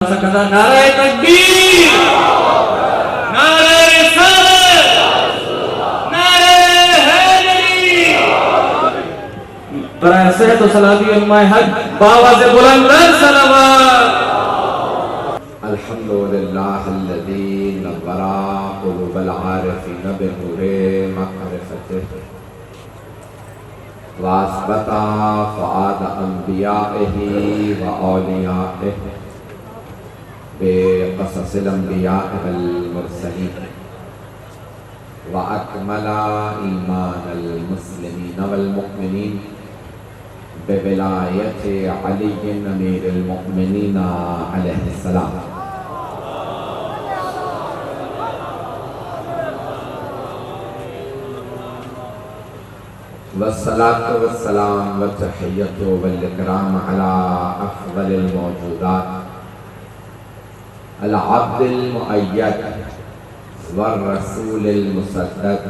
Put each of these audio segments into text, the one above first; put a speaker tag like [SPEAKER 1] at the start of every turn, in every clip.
[SPEAKER 1] نعرہ تکبیر، نعرہ رسالت، نعرہ حیدری، برائے صحت و سلامتی علماء حق بآواز بلند صلوات۔
[SPEAKER 2] الحمدللہ الذی نور قلوب العارفین بنور معرفتہ واثبت فؤاد انبیائہ و اولیائہ بقصص الانبیاء والمرسلین واکمل ایمان المسلمین والمؤمنین بولایت علی امیر المؤمنین علیہ السلام۔ والصلاة والسلام والتحیۃ والاکرام علی افضل الموجودات العبد المؤید والرسول المصدق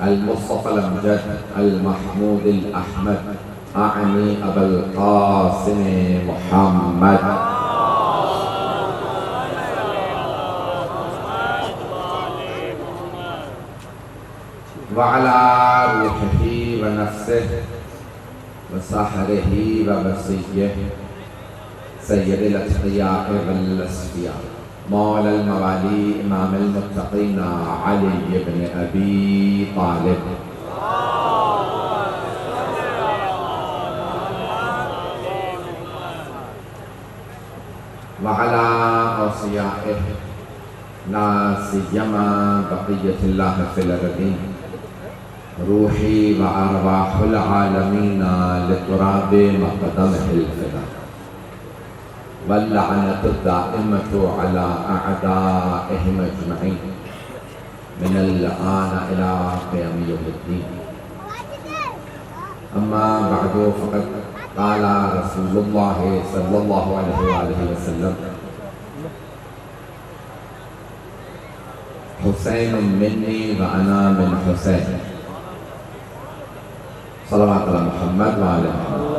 [SPEAKER 2] المصطفى الامجد المحمود الاحمد اعنی ابا القاسم محمد وعلى روحه ونفسه وسحره ووصيه سید الاتقیاء والاصفیاء مولا الموالی امام المتقین علی بن ابی طالب وعلى اوصیائه لا سیما بقیت اللہ فی الارضین روحی وارواح العالمین لتراب مقدمہ الفدا واللعنة الدائمة على أعدائهم أجمعين من الآن إلى قيام يوم الدين. أما بعد فقد قال رسول الله صلى الله عليه وآله وسلم حسين مني وأنا من حسين صلوات على محمد وعلى محمد.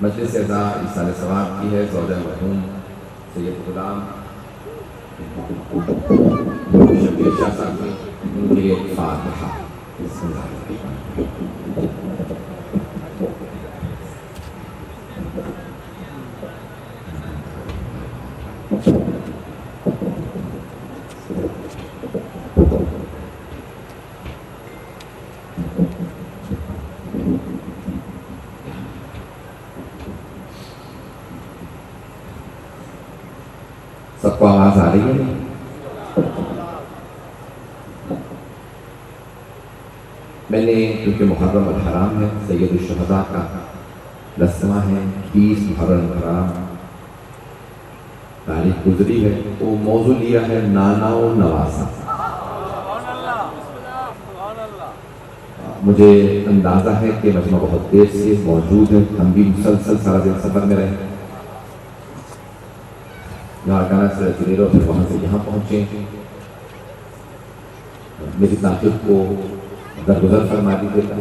[SPEAKER 2] مجلس اعزا ایصال ثواب کی ہے زوجہ مرحوم سید غلام شبیر شاہ صاحب کی، ان کے لیے فاتحہ۔ بسم اللہ الرحمن سب کو آواز آ رہی ہے؟ میں نے کیونکہ محرم الحرام ہے، سید الشہداء کا رسمہ ہے، 20 محرم الحرام تاریخ گزری ہے، تو موضوع لیا ہے نانا و نواسا۔ مجھے اندازہ ہے کہ مجمع بہت دیر سے موجود ہے، ہم بھی مسلسل سارا دن سفر میں رہے، لاڑکانہ سے جلیروں پھر وہاں سے یہاں پہنچے، میری ناطق کو درگزر فرما دیجیے گا۔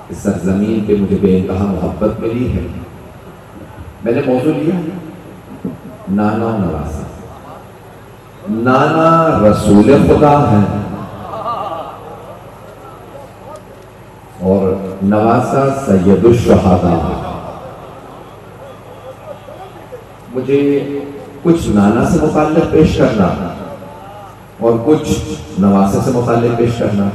[SPEAKER 2] اس سرزمین پہ مجھے بے انتہا محبت ملی ہے۔ میں نے موضوع لیا نانا و نواسا۔ نانا رسول خدا ہے اور نواسا سید الشہداء ہے۔ مجھے کچھ نانا سے متعلق پیش کرنا اور کچھ نواسے سے متعلق پیش کرنا،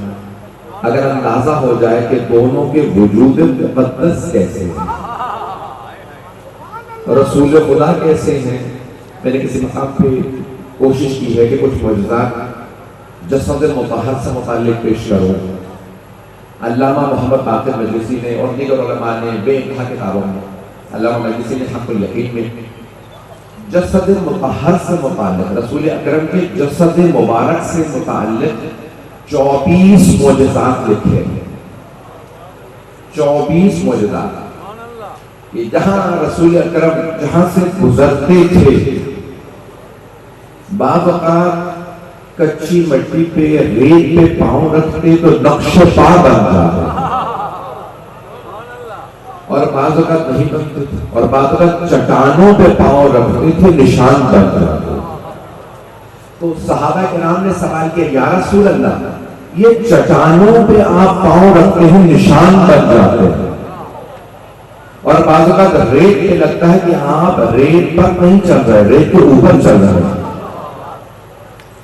[SPEAKER 2] اگر اندازہ ہو جائے کہ دونوں کے وجود مقدس کیسے ہیں، رسول خدا کیسے ہیں۔ میں نے کسی مقام پہ کوشش کی ہے کہ کچھ معجزات جسد مطہر سے متعلق پیش کروں۔ علامہ محمد باقر مجلسی نے اور دیگر علماء نے بے انتہا کتابوں میں، علامہ مجلسی نے حق الیقین میں جسد مطہر سے متعلق، رسول اکرم کے جسد مبارک سے متعلق 24 معجزات لکھے ہیں۔ 24 معجزات، یہ جہاں رسول اکرم جہاں سے گزرتے تھے، بعض اوقات کچی مٹی پہ ریت پہ پاؤں رکھتے تو نقش پا بن جاتے اور بعض اوقات نہیں بنتے تھے اور بعض اوقات چٹانوں پہ پاؤں رکھتے تھے نشان بن جاتے. تو صحابہ کرام نے سوال کیا یا رسول اللہ یہ چٹانوں پہ آپ پاؤں رکھتے ہیں نشان بن جاتے ہیں اور بعض اوقات ریت پہ لگتا ہے کہ آپ ریت پر نہیں چل رہے ریت کے اوپر چل رہے ہیں.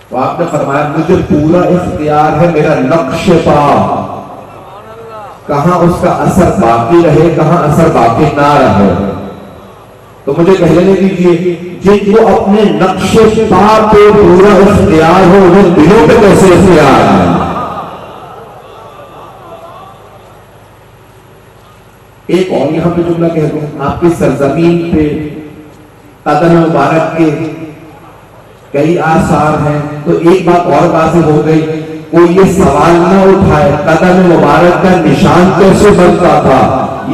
[SPEAKER 2] تو آپ نے فرمایا مجھے پورا اختیار ہے میرا نقش پا کہاں اس کا اثر باقی رہے کہاں اثر باقی نہ رہے. تو مجھے کہنے دیجیے جن کو اپنے نقش پا پہ پورا اختیار ہو وہ دلوں پہ کیسے اختیار ہے. ایک اور یہاں پہ جملہ کہہ دوں آپ کی سرزمین پہ قدم مبارک کے کئی آثار ہیں. تو ایک بات اور واضح ہو گئی کوئی یہ سوال نہ اٹھائے قدم مبارک کا نشان کیسے بنتا تھا.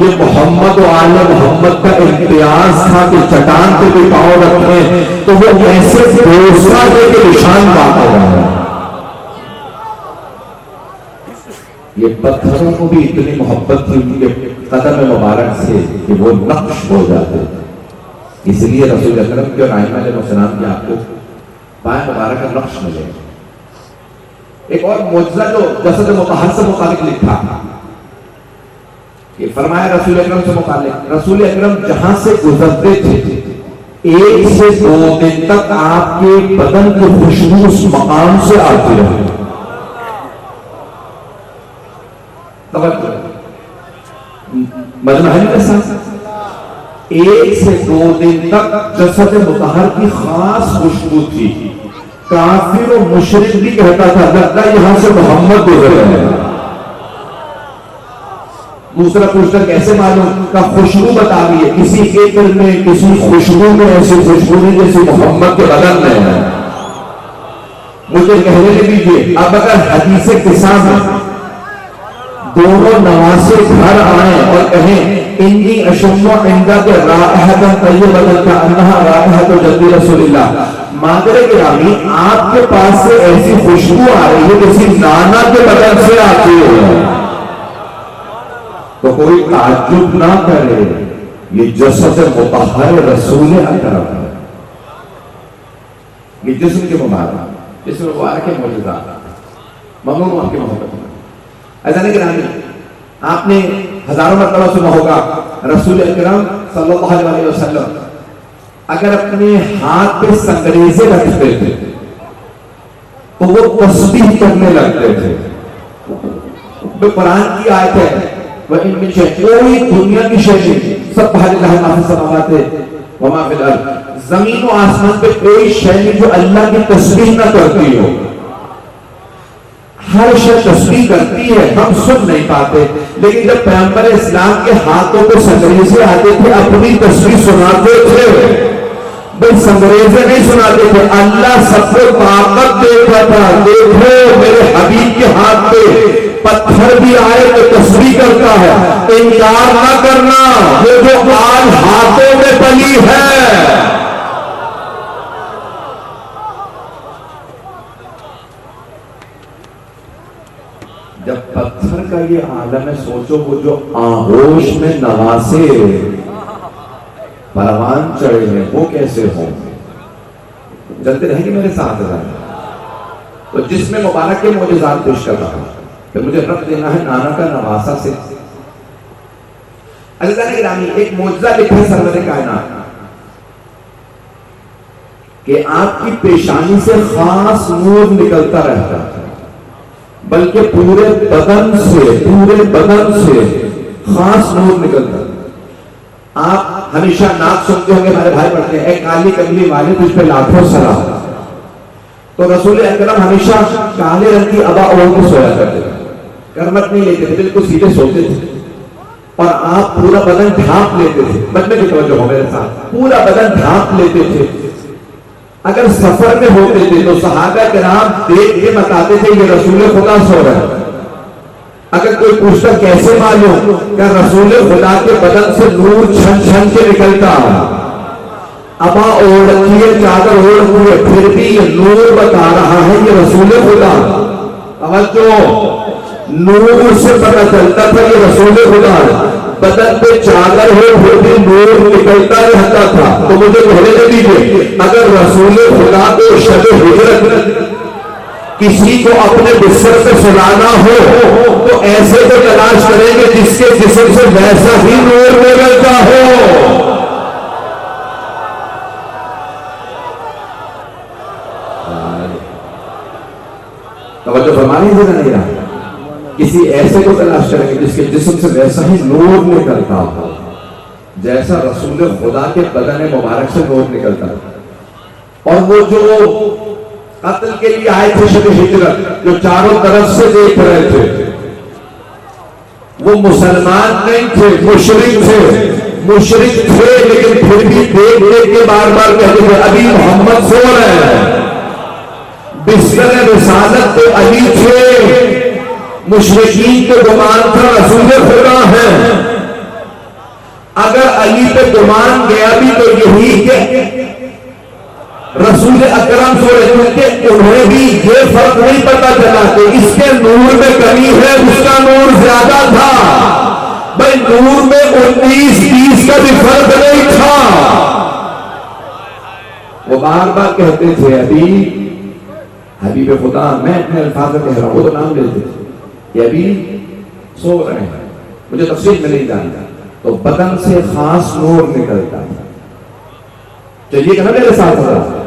[SPEAKER 2] یہ محمد و آل محمد کا امتیاز تھا کہ چٹان پہ بھی پاؤں رکھیں تو وہ ایسے بھروسہ دے کے نشان باقی رہا. یہ پتھروں کو بھی اتنی محبت تھی ان کے قدم مبارک سے کہ وہ نقش ہو جاتے تھے. اس لیے رسول اکرم کے اور ائمہ علیہ السلام کی آپ کو پائے مبارک کا نقش ملے. ایک اور معجزہ جو جسد مطہر سے متعلق لکھا کہ فرمایا رسول اکرم سے متعلق رسول اکرم جہاں سے گزرتے تھے 1 سے 2 دن تک آپ کے بدن کی خوشبو اس مقام سے آتی رہی. مجمع ہے کیسا 1 سے 2 دن تک جسد مطہر کی خاص خوشبو تھی. کافر و مشرک بھی کہتا تھا لگتا یہاں سے محمد گزر رہے ہیں. دوسرا پوچھتا کیسے معلوم کا خوشبو بتا دیے کسی عطر میں کسی خوشبو میں ایسی خوشبو نہیں جیسے محمد کے بدن میں ہے. مجھے کہنے دیجیے اب اگر حدیث قصہ میں دونوں نواسے گھر آئیں اور کہیں انی اشم عندک رائحۃ طیبۃ کانہا رائحۃ جد رسول اللہ مادر گرامی آپ کے پاس سے ایسی خوشبو آ رہی ہے جیسی نانا کے بدن سے آتی ہے تو کوئی تعجب نہ کرے یہ جسد مطہر رسول اکرم ہے. یہ جسم کے مبارک جسم مبارک کے معجزات ممنون آپ کی محبت میں. ایسا نہیں گرامی آپ نے ہزاروں مرتبہ سنا ہوگا رسول اکرم صلی اللہ علیہ وسلم اگر اپنے ہاتھ پہ سنگریزے رکھتے تھے تو وہ تسبیح کرنے لگتے تھے. قرآن کی آیت ہے وَإِن مِّن شَيْءٍ کوئی دنیا کی شے نہیں سبح للہ ما فی السماوات وما فی الارض زمین و آسمان پہ کوئی شے نہیں جو اللہ کی تسبیح نہ کرتی ہو. ہر شے تسبیح کرتی ہے ہم سن نہیں پاتے لیکن جب پیغمبر اسلام کے ہاتھوں پہ سنگریزے آتے تھے اپنی تسبیح سناتے تھے. بھائی سنگریزے نہیں سناتے تھے اللہ سب کو طاقت دیتا تھا. دیکھو میرے حبیب کے ہاتھ پہ پتھر بھی آئے تو تسبیح کرتا ہے. انکار نہ کرنا یہ جو آج ہاتھوں میں پلی ہے جب پتھر کا یہ عالم ہے سوچو وہ جو آغوش میں نواسے پروان چڑھے ہیں وہ کیسے ہوں. جلتے رہیں گے میرے ساتھ تو جس میں مبارک کے معجزات پیش کر رہا ہوں کہ مجھے رب دینا ہے نانا کا نواسا سے. عزیزان گرامی ایک معجزہ لکھا ہے سرور کائنات کہ آپ کی پیشانی سے خاص نور نکلتا رہتا ہے بلکہ پورے بدن سے خاص نور نکلتا ہے. آپ ہمیشہ نعت سنتے ہوں گے ہمارے بھائی پڑھتے ہیں اے کالی کملی والے تجھ پہ لاکھوں سلام. تو رسول اکرم ہمیشہ کالے رنگ کی عبا اوڑھ کے سویا کرتے تھے. کرمٹ نہیں لیتے تھے بالکل سیدھے سوتے تھے اور آپ پورا بدن ڈھانپ لیتے تھے. بچنے کی توجہ ہو میرے ساتھ پورا بدن ڈھانپ لیتے تھے. اگر سفر میں ہوتے تھے تو صحابہ کرام دیکھ کے بتاتے تھے یہ رسول خدا سو رہا ہے. اگر کوئی پوچھتا کیسے معلوم کہ رسول خدا کے بدن سے نور چھن چھن کے نکلتا. ابا اوڑھ رکھی ہے، چادر اوڑھ رکھی ہے، پھر بھی یہ نور بتا رہا ہے یہ رسول خدا. توجہ، نور سے پتہ چلتا تھا یہ رسول خدا ہے. بدن پہ چادر ہو پھر بھی نور نکلتا رہتا تھا. تو مجھے کہنے دیجیے، اگر رسول خدا کو شب ہجرت کسی کو اپنے بستر سے سلانا ہو تو ایسے کو تلاش کریں گے جس کے جسم سے ویسا ہی نور نکلتا ہو. توجہ فرمانی ہے نہیں رہا. کسی ایسے کو تلاش کریں گے جس کے جسم سے ویسا ہی نور نکلتا ہو جیسا رسول خدا کے بدن مبارک سے نور نکلتا ہے. اور وہ جو قتل کے لیے آئے تھے شب ہجرت، جو چاروں طرف سے دیکھ رہے تھے، وہ مسلمان نہیں تھے، مشرک تھے لیکن پھر بھی دیکھ دیکھ کے بار بار کہتے تھے ابھی محمد سو رہے ہیں. بستر رسالت تو علی تھے، مشرکین کو گمان تھا رسول خدا ہے. اگر علی پہ گمان گیا بھی تو یہی کہ رسول اکرم صلی اللہ علیہ وسلم کے انہیں بھی یہ فرق نہیں پتا چلا کہ اس کے نور میں کمی ہے، اس کا نور زیادہ تھا. بھائی نور میں 19-20 کا بھی فرق نہیں تھا. وہ بار بار کہتے تھے حبیب خدا، میں اپنے الفاظ کہہ رہا ہوں، وہ تو نام لیتے تھے کہ ابھی سو رہے ہیں. مجھے تفصیل میں نہیں جانتا. تو بدن سے خاص نور نکلتا ہے. چلیے کہنا میرے ساتھ ہوگا.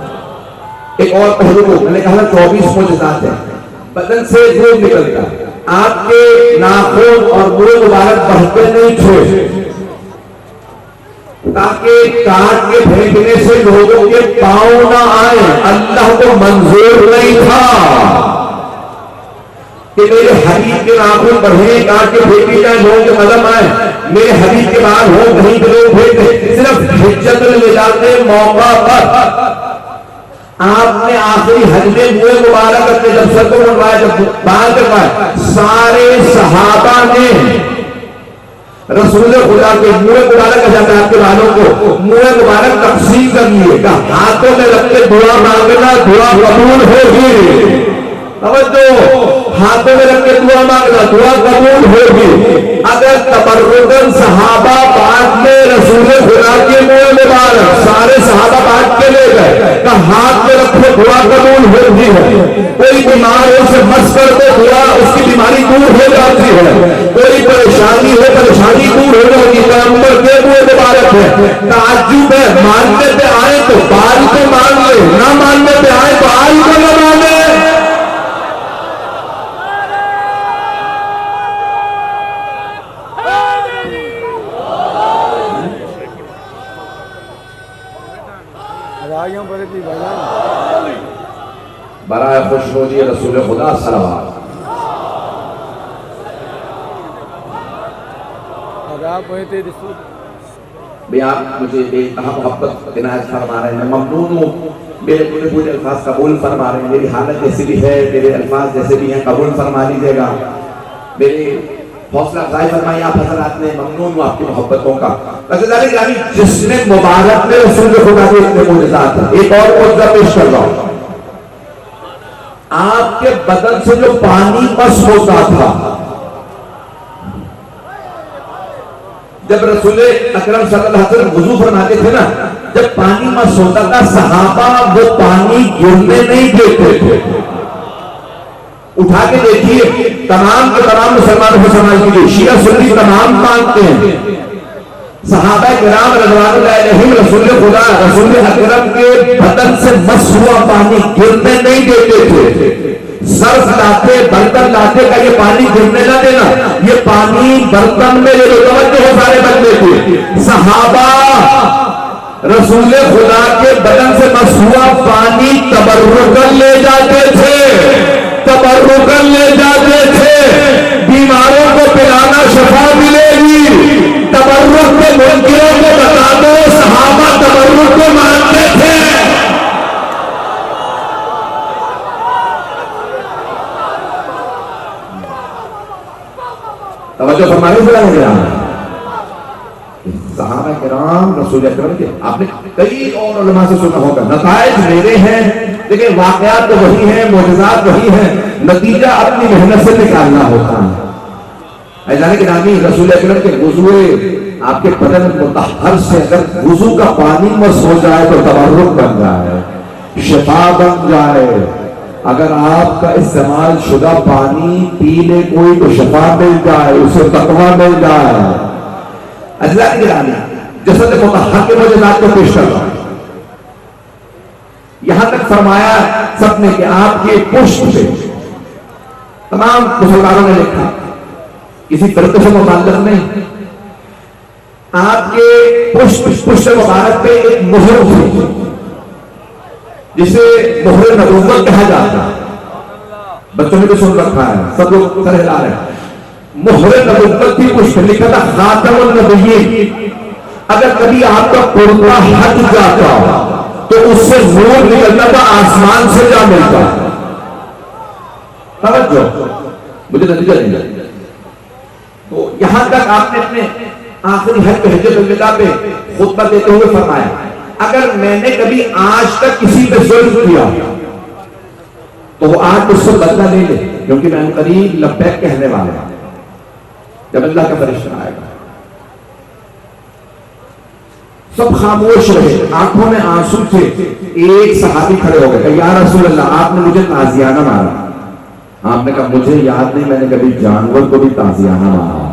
[SPEAKER 2] ایک اور پہلو کو میں نے کہا 24 معجزات ہیں. بدن سے نور نکلتا ہے. آپ کے ناخن اور منہ مبارک بہتے نہیں تھے تاکہ کاٹ کے پھینکنے سے لوگوں کے پاؤں نہ آئے. اللہ کو منظور نہیں تھا کہ میرے حبیب کے ناخن بڑھے کاٹ کے پھینکی جائے، لوگوں کے قدم آئے. میرے حبیب کے بعد ہو کہیں پہ لوگ پھینکتے. صرف حجت الوداع کے موقع پر آپ نے آخری حج میں منہ مبارک اپنے جب سر کو منڈوایا، جب بال کروائے، سارے صحابہ نے رسول خدا کے منہ مبارک کہا جاتا ہے آپ کے بالوں کو منہ مبارک تقسیم کر لیے گا. ہاتھوں میں رکھ کے دعا مانگنا، دعا قبول ہوگی. توجہ، ہاتھوں میں رکھ کے دعا مانگنا، دعا قبول ہوگی. اگر تبرکاً صحابہ بانٹ لے رسول خدا کے منہ مبارک، سارے صحابہ بانٹ کے لے گئے کہ ہاتھ میں رکھو دعا قبول ہوتی ہے. کوئی بیمار ہو سے مس کر دے دعا اس کی بیماری دور ہو جاتی ہے. کوئی پریشانی ہو پریشانی دور ہو جاتی ہے. پیغمبر کے منہ مبارک ہے. تعجب ہے، ماننے پہ آئے تو بال کو مان لے، نہ ماننے پہ آئے تو آل کو نہ مانے. برائے خوش ہوجیے رسول خدا صلوات. بھی آپ مجھے بے انتہا محبت عنایت فرما رہے ہیں. میں ممنون ہوں. میرے پورے الفاظ قبول فرما رہے ہیں. میری حالت جیسی بھی ہے، میرے الفاظ جیسے بھی ہیں، قبول فرما لیجیے گا. میری حوصلہ افزائی فرمائی آپ حضرات نے. ممنون ہوں آپ کی محبتوں کا. جس نے مبارک میں رسول خدا کے اتنے معجزات ہیں. ایک اور معجزہ پیش کر رہا ہوں. آپ کے بدن سے جو پانی مس ہوتا تھا، جب رسول اکرم صلی اللہ علیہ وسلم وضو فرماتے تھے نا، جب پانی مس ہوتا تھا صحابہ وہ پانی گرنے نہیں دیتے تھے. اٹھا کے دیکھیے تمام کے تمام مسلمانوں کو سمجھ لیجیے، شیعہ سنی تمام مانتے ہیں. صحابہ کرام رضوان اللہ علیہم رسول خدا رسول اکرم کے بدن سے مس ہوا پانی گرنے نہیں دیتے تھے. صرف لاتے برتن لاتے کا یہ پانی گرنے نہ دینا، یہ پانی برتن میں یہ توجہ ہو سارے بندے تھے. صحابہ رسول خدا کے بدن سے مس ہوا پانی تبرکن لے جاتے تھے، تبرکن لے جاتے تھے. بیماروں کو پلانا شفا ملے گی. تبرک کے منکروں کو بتا دو صحابہ تبرک کو مانتے تھے. توجہ فرمائیے ذرا. صحابہ کرام رسول اکرم کے آپ نے کئی اور علماء سے سنا ہوگا نتائج میرے ہیں لیکن واقعات تو وہی ہیں معجزات وہی ہیں نتیجہ اپنی محنت سے نکالنا ہوتا ہے جانے کے نامی رسول اکرم کے وضوئے آپ کے بدن مطہر سے اگر وضو کا پانی مس ہو جائے تو تبرک بن جائے شفا بن جائے اگر آپ کا استعمال شدہ پانی پی لے کوئی تو شفا مل جائے اسے تقویٰ مل جائے اجزاء گرامی جسد مطہر کے معجزات کو پیش کر رہا ہوں یہاں تک فرمایا سب نے کہ آپ کے پشت پہ تمام مسلمانوں نے لکھا کسی فرقے سے متعلق نہیں آپ کے پشت مبارک پہ ایک مہر تھی جسے مہر نبوت کہا جاتا ہے بچوں نے تو سن رکھا ہے سب لوگ سر ہلا رہے ہیں مہر نبوت تھی پشت لکھا تھا خاتم النبیین اگر کبھی آپ کا کرتا ہٹ جاتا تو اس سے نور نکلتا تھا آسمان سے جا ملتا توجہ مجھے نتیجہ نہیں تو یہاں تک آپ نے اپنے آخری حج پہ حجت الوداع پہ خطبہ دیتے ہوئے فرمایا اگر میں نے کبھی آج تک کسی پہ ظلم کیا تو وہ آج مجھ سے بدلہ لے لے کیونکہ میں قریب لبیک کہنے والا ہوں جب اللہ کا فرشتہ آئے گا سب خاموش رہے آنکھوں میں آنسو تھے ایک صحابی کھڑے ہو گئے کہ یا رسول اللہ آپ نے مجھے تازیانہ مارا آپ نے کہا مجھے یاد نہیں میں نے کبھی جانور کو بھی تازیانہ مارا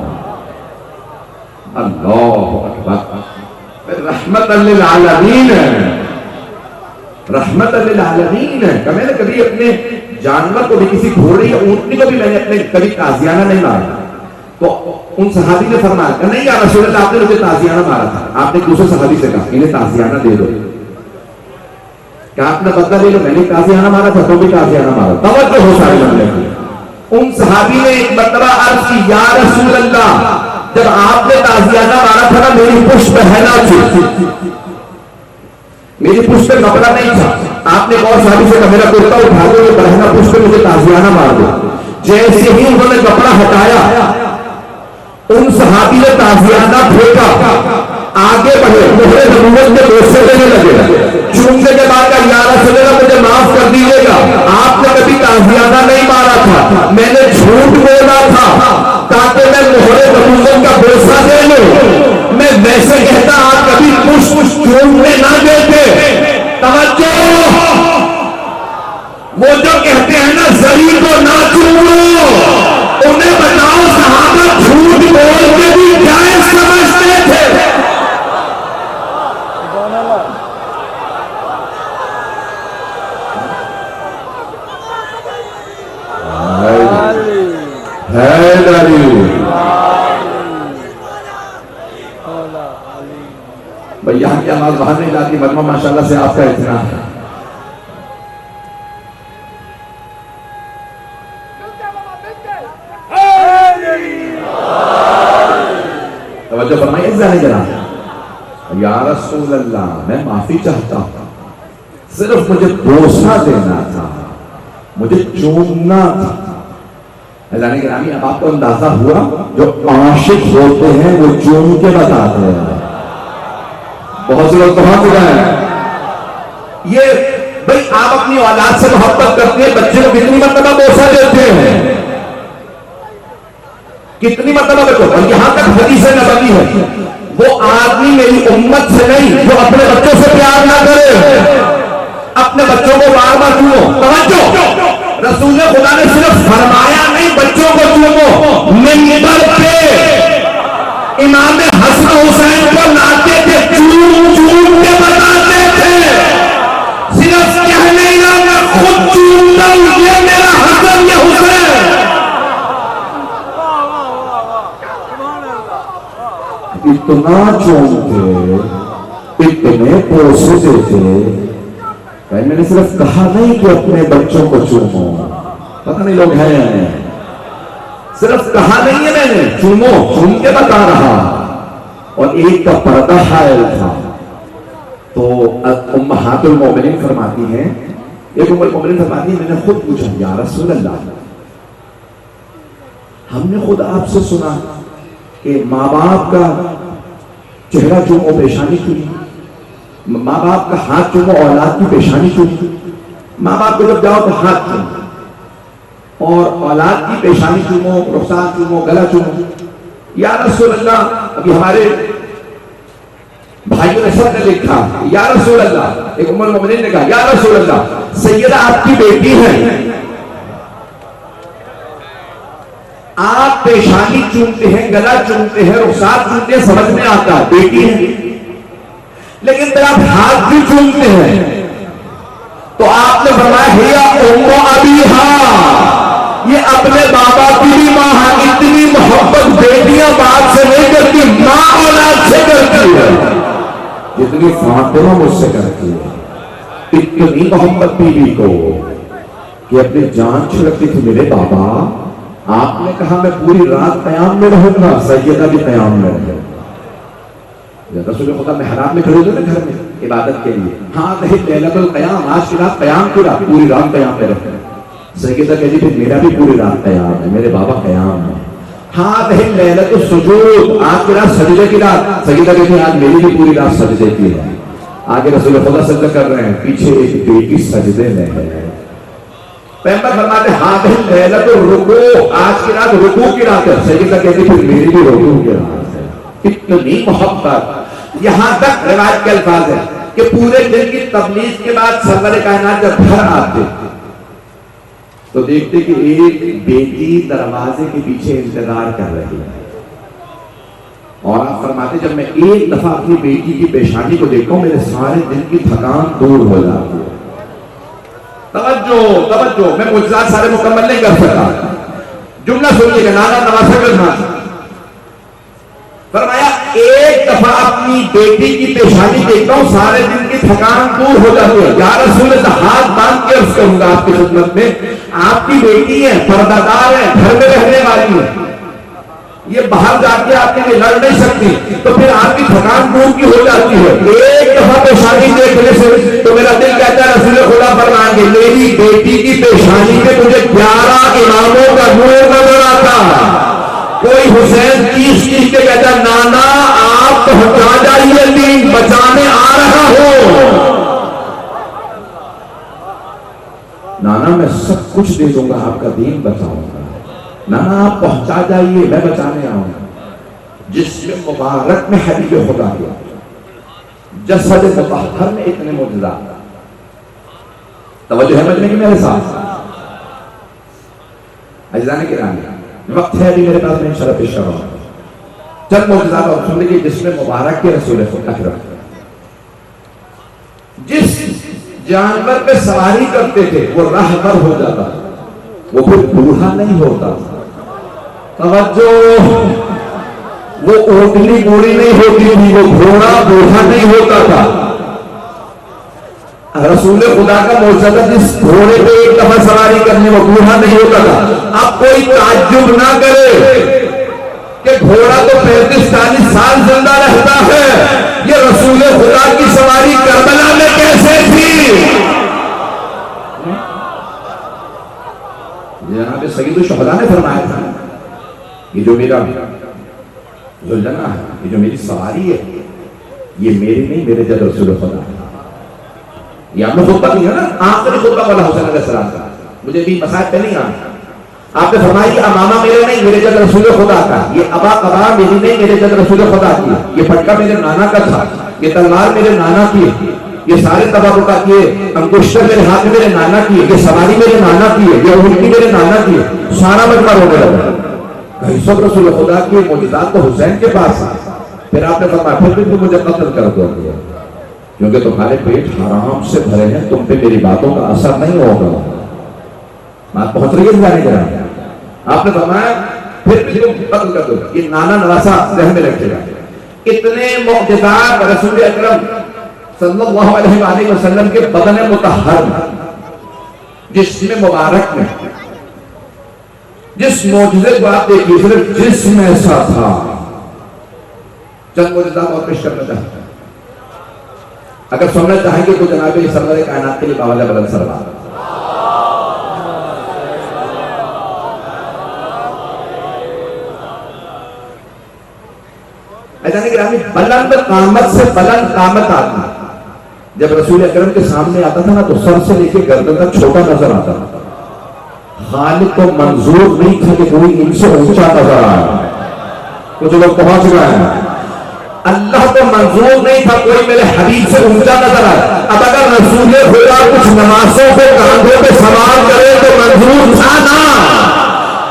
[SPEAKER 2] اللہ اکبر رحمت للعالمین رحمت للعالمین ہے کہ میں نے کبھی اپنے جانور کو بھی کسی گھوڑے یا اونٹنی کو بھی میں نے اپنے کبھی تازیانہ نہیں مارا تو ان صحابی نے فرمایا کہ نہیں یا رسول اللہ آپ نے مجھے تازیانہ مارا تھا آپ نے دوسرے صحابی سے کہا انہیں تازیانہ دے دو کہ آپ نے بدلہ لے لو میں نے تازیانہ مارا تھا تو بھی تازیانہ مارا توجہ ہو سارے بندے کی ان صحابی نے ایک مرتبہ عرض کی یا رسول اللہ جب آپ نے تازیانہ مارا تھا نا میری پشت بہنا تھی میری پشت پہ کپڑا نہیں تھا آپ نے اور صحابی سے کہا میرا کرتا اٹھا دو یہ بہنا پشت پہ مجھے تازیانہ مار دو جیسے ہی انہوں نے کپڑا ہٹایا ان صحابی نے تازیانہ پھینکا آگے بڑھے مہر نبوت میں دوسرے دینے لگے چونکے کے بعد کا یا رسول اللہ مجھے معاف کر دیجیے گا آپ نے کبھی تازیانہ نہیں مارا تھا میں نے جھوٹ بولا تھا تاکہ میں مہر نبوت کا بوسہ دے لوں میں ویسے کہتا آپ کبھی پشت چومنے نہ دیتے توجہ وہ جو کہتے ہیں نا زری کو نہ چومو انہیں بتاؤ صحابہ جھوٹ بول کے بھی جائز سمجھتے تھے بھائی یہاں کی آواز باہر نہیں جاتی مجمع ماشاءاللہ سے آپ کا اتنا ہے توجہ فرمائیے ذرا جناب یا رسول اللہ میں معافی چاہتا ہوں صرف مجھے بوسہ دینا تھا مجھے چومنا تھا اللہ گرامی اب آپ کو اندازہ ہوا جو عاشق ہوتے ہیں وہ چوم کے بتاتے ہیں بہت سے لوگ پہنچ گئے ہیں یہ بھائی آپ اپنی اولاد سے محبت کرتے ہیں بچے کو کتنی مرتبہ بوسہ دیتے ہیں کتنی مرتبہ بچوں اور یہاں تک حدیث نبوی ہے وہ آدمی میری امت سے نہیں جو اپنے بچوں سے پیار نہ کرے اپنے بچوں کو بار بار چومو توجہ رسول خدا نے صرف فرمایا نہیں بچوں کو چومو منبر پہ امام حسن حسین کو لاتے تھے چوم چوم کے بتاتے تھے صرف کہنے نہ میں خود چومتا ہوں یہ میرا حسن یہ حسین اتنا چومتے اتنے پوستے تھے میں نے صرف کہا نہیں کہ اپنے بچوں کو چومو پتہ نہیں لوگ ہیں صرف کہا نہیں ہے میں نے چومو چوم کے بتا رہا اور ایک کا پردہ حائل تھا تو امہات المومنین فرماتی ہیں ایک ام المومنین فرماتی ہے میں نے خود پوچھا یا رسول اللہ ہم نے خود آپ سے سنا کہ ماں باپ کا چہرہ چومو پیشانی چومو، ماں باپ کا ہاتھ چومو اولاد کی پیشانی چومو، ماں باپ کو جب جاؤ تو ہاتھ چومو اور اولاد کی پیشانی چومو، رخسار چومو، گلا چومو۔ یا رسول اللہ، ابھی ہمارے بھائیوں نے سب نے لکھا یا رسول اللہ، ایک ام المؤمنین نے کہا یا رسول اللہ سیدہ آپ کی بیٹی ہے، آپ پیشانی چومتے ہیں، گلا چومتے ہیں، رخسار چومتے ہیں، سمجھ میں آتا ہے بیٹی ہے، لیکن پھر آپ ہاتھ بھی چومتے ہیں۔ تو آپ نے فرمایا ہیا ام ابیہا، یہ اپنے بابا کی بھی ماں ہے، اتنی محبت بیٹیاں باپ سے نہیں کرتی، ماں اولاد سے کرتی ہے جتنی فاطمہ مجھ سے کرتی ہے۔ اتنی محبت بیوی کو کہ اپنی جان چھڑکتی تھی میرے بابا، آپ نے کہا میں پوری رات قیام میں رہوں گا، سیدہ بھی قیام میں رہے۔ رسول خدا محراب میں کھڑے ہوئے نا گھر میں عبادت کے لیے، ہاں لیلۃ القیام، آج کی رات قیام کی رات، پوری رات قیام میں رہتے ہیں۔ سیدہ کہتی پھر میرا بھی پوری رات قیام ہے، میرے بابا قیام ہے۔ ہاں لیلۃ السجود، آج کی رات سجدے کی رات، سیدہ کہتی آج میری بھی پوری رات سجدے کی ہے۔ آگے رسول خدا سجدہ کر رہے ہیں، پیچھے ایک بیٹی سجدے میں ہے۔ پیغمبر فرماتے ہاں لیلۃ الرکوع، آج کی رات رکوع کی رات ہے، سیدہ کہتی پھر میری بھی رکوع کی رات ہے۔ اتنی محبت، یہاں تک روایت کے الفاظ ہیں کہ پورے دن کی تبلیغ کے بعد سرور کائنات جب گھر آتے تو دیکھتے کہ ایک بیٹی دروازے کے پیچھے انتظار کر رہی ہے، اور آپ فرماتے جب میں ایک دفعہ اپنی بیٹی کی پیشانی کو دیکھتا ہوں میرے سارے دن کی تھکان دور ہو جاتی ہے۔ توجہ توجہ، میں معجزات سارے مکمل نہیں کر سکتا، جملہ سنیے گا، نانا نواسہ کرنا۔ فرمایا ایک دفعہ اپنی بیٹی کی پیشانی دیکھتا ہوں سارے دن کی تھکان دور ہو جاتی ہے۔ یا رسول اللہ، ہاتھ باندھ کے عرض کروں گا آپ کی خدمت میں، آپ کی بیٹی ہے، پردہ دار ہے، گھر میں رہنے والی ہے، یہ باہر جا کے آپ کے لیے لڑ نہیں سکتی، تو پھر آپ کی تھکان دور کی ہو جاتی ہے۔ ایک دفعہ پیشانی دیکھنے سے تو میرا دل کہتا ہے رسول خدا فرمائیں گے میری بیٹی کی پیشانی میں مجھے 11 اماموں کا نور نظر آتا۔ کوئی حسین 30 کے کہتا نانا آپ پہنچا جائیے، دین بچانے آ رہا ہوں۔ نانا میں سب کچھ دے دوں گا، آپ کا دین بچاؤں گا، نانا آپ پہنچا جائیے، میں بچانے آؤں گا۔ جسم مبارک میں حبیب خدا کیا، جسد مطہر میں اتنے معجزات، توجہ ہے مجمع کی میرے ساتھ عزیزان کرام، وقت ہے ابھی میرے پاس، میں انشاءاللہ پیش کر رہا ہوں چند معجزات اور سن لیجیے جس میں مبارک کے رسول اکرم جس جانور پہ سواری کرتے تھے وہ راہبر ہو جاتا، وہ پھر بوڑھا نہیں ہوتا۔ توجہ، وہ اونٹنی بوڑھی نہیں ہوتی تھی، وہ گھوڑا بوڑھا نہیں ہوتا تھا۔ رسول خدا کا معجزہ جس گھوڑے پہ ایک دفعہ سواری کرنے وہ بوڑھا نہیں ہوتا تھا۔ اب کوئی تعجب نہ کرے کہ گھوڑا تو 35-40 سال زندہ رہتا ہے، یہ رسول خدا کی سواری کربلا میں کیسے تھی؟ جناب سید الشہداء نے فرمایا تھا یہ جو میرا ذوالجناح ہے، یہ جو میری سواری ہے، یہ میری نہیں، میرے جد رسول خدا ہے۔ یہ آپ نے خطبہ دیا نا، آخری خطبہ والا حسین علیہ السلام کا، مجھے بھی مسائل پہ نہیں آنا۔ آپ نے فرمایا یہ امامہ میرے نہیں، میرے جد رسول خدا کا، یہ ابا قبا میری نہیں، میرے جد رسول خدا کی، یہ پٹکا میرے نانا کا تھا، یہ تلوار میرے نانا کی، یہ سارے تبارکہ کیے، انگشتر میرے ہاتھ میں میرے نانا کی، یہ سواری میرے نانا کی ہے، یہ اونٹنی میرے نانا کی ہے۔ سارا مجمع رونے لگا، کہیں سب رسول خدا کی معجزات تو حسین کے پاس ہے۔ پھر آپ نے فرمایا پھر بھی تم مجھے قتل کر دو گے، کیونکہ تمہارے پیٹ حرام سے بھرے ہیں، تم پہ میری باتوں کا اثر نہیں ہوگا۔ بات پہنچ رہی ہے جانے کے رہا، آپ نے فرمایا پھر بھی تم قتل کر دو گے۔ یہ نانا نواسا ذہن میں رکھے گا، اتنے معجزات رسول اکرم صلی اللہ علیہ وآلہ وسلم کے بدن مطہر میں، جسم مبارک میں، جس معجزے کو آپ دیکھیے صرف جسم ایسا تھا۔ چند معجزات اور پیش کرنا چاہتا ہوں، اگر سننا چاہیں گے تو جناب سرور کائنات کے لیے باوجہ بلند سروار۔ ایسا گرامی بلند قامت سے بلند قامت آدمی جب رسول اکرم کے سامنے آتا تھا نا تو سر سے لے کے گردن تک چھوٹا نظر آتا تھا. خالق کو منظور نہیں تھا کہ کوئی ان سے اونچا نظر آیا. کچھ لوگ پہنچ گئے ہیں. اللہ کو منظور نہیں تھا کوئی میرے حبیب سے اونچا نظر آئے. اب اگر رسول خدا کچھ نمازوں کو کاندھوں پہ سوار کرے تو منظور تھا نا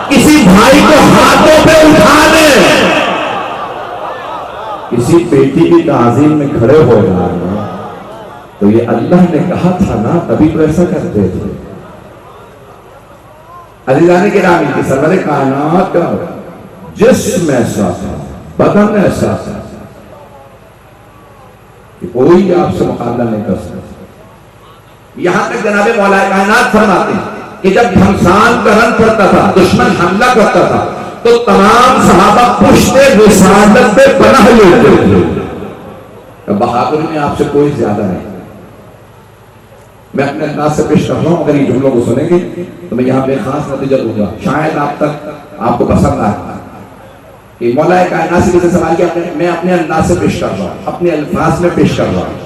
[SPEAKER 2] کسی بھائی کو ہاتھوں پہ اٹھا دے, کسی بیٹی کی تعظیم میں کھڑے ہو جائے تو یہ اللہ نے کہا تھا نا, تبھی تو ایسا کرتے تھے. عزیزان گرامی کی سرور کائنات کا جسم ایسا تھا, بدن ایسا تھا کہ کوئی آپ سے مقابلہ نہیں کر سکتا. یہاں تک جناب مولا کائنات فرماتے ہیں کہ جب گھمسان کا رن پڑتا تھا, دشمن حملہ کرتا تھا تو تمام صحابہ پشت رسالت پہ پناہ لیتے تھے. بہادری میں آپ سے کوئی زیادہ نہیں. میں اپنے انداز سے پیش کر رہا ہوں, اگر یہ جملوں کو سنیں گے تو میں یہاں پہ خاص نتیجہ دوں گا, شاید آپ کو پسند آئے. کہ مولا کائنات سے کسی سوال کیا, میں اپنے انداز سے پیش کر رہا ہوں, اپنے الفاظ میں پیش کر رہا ہوں.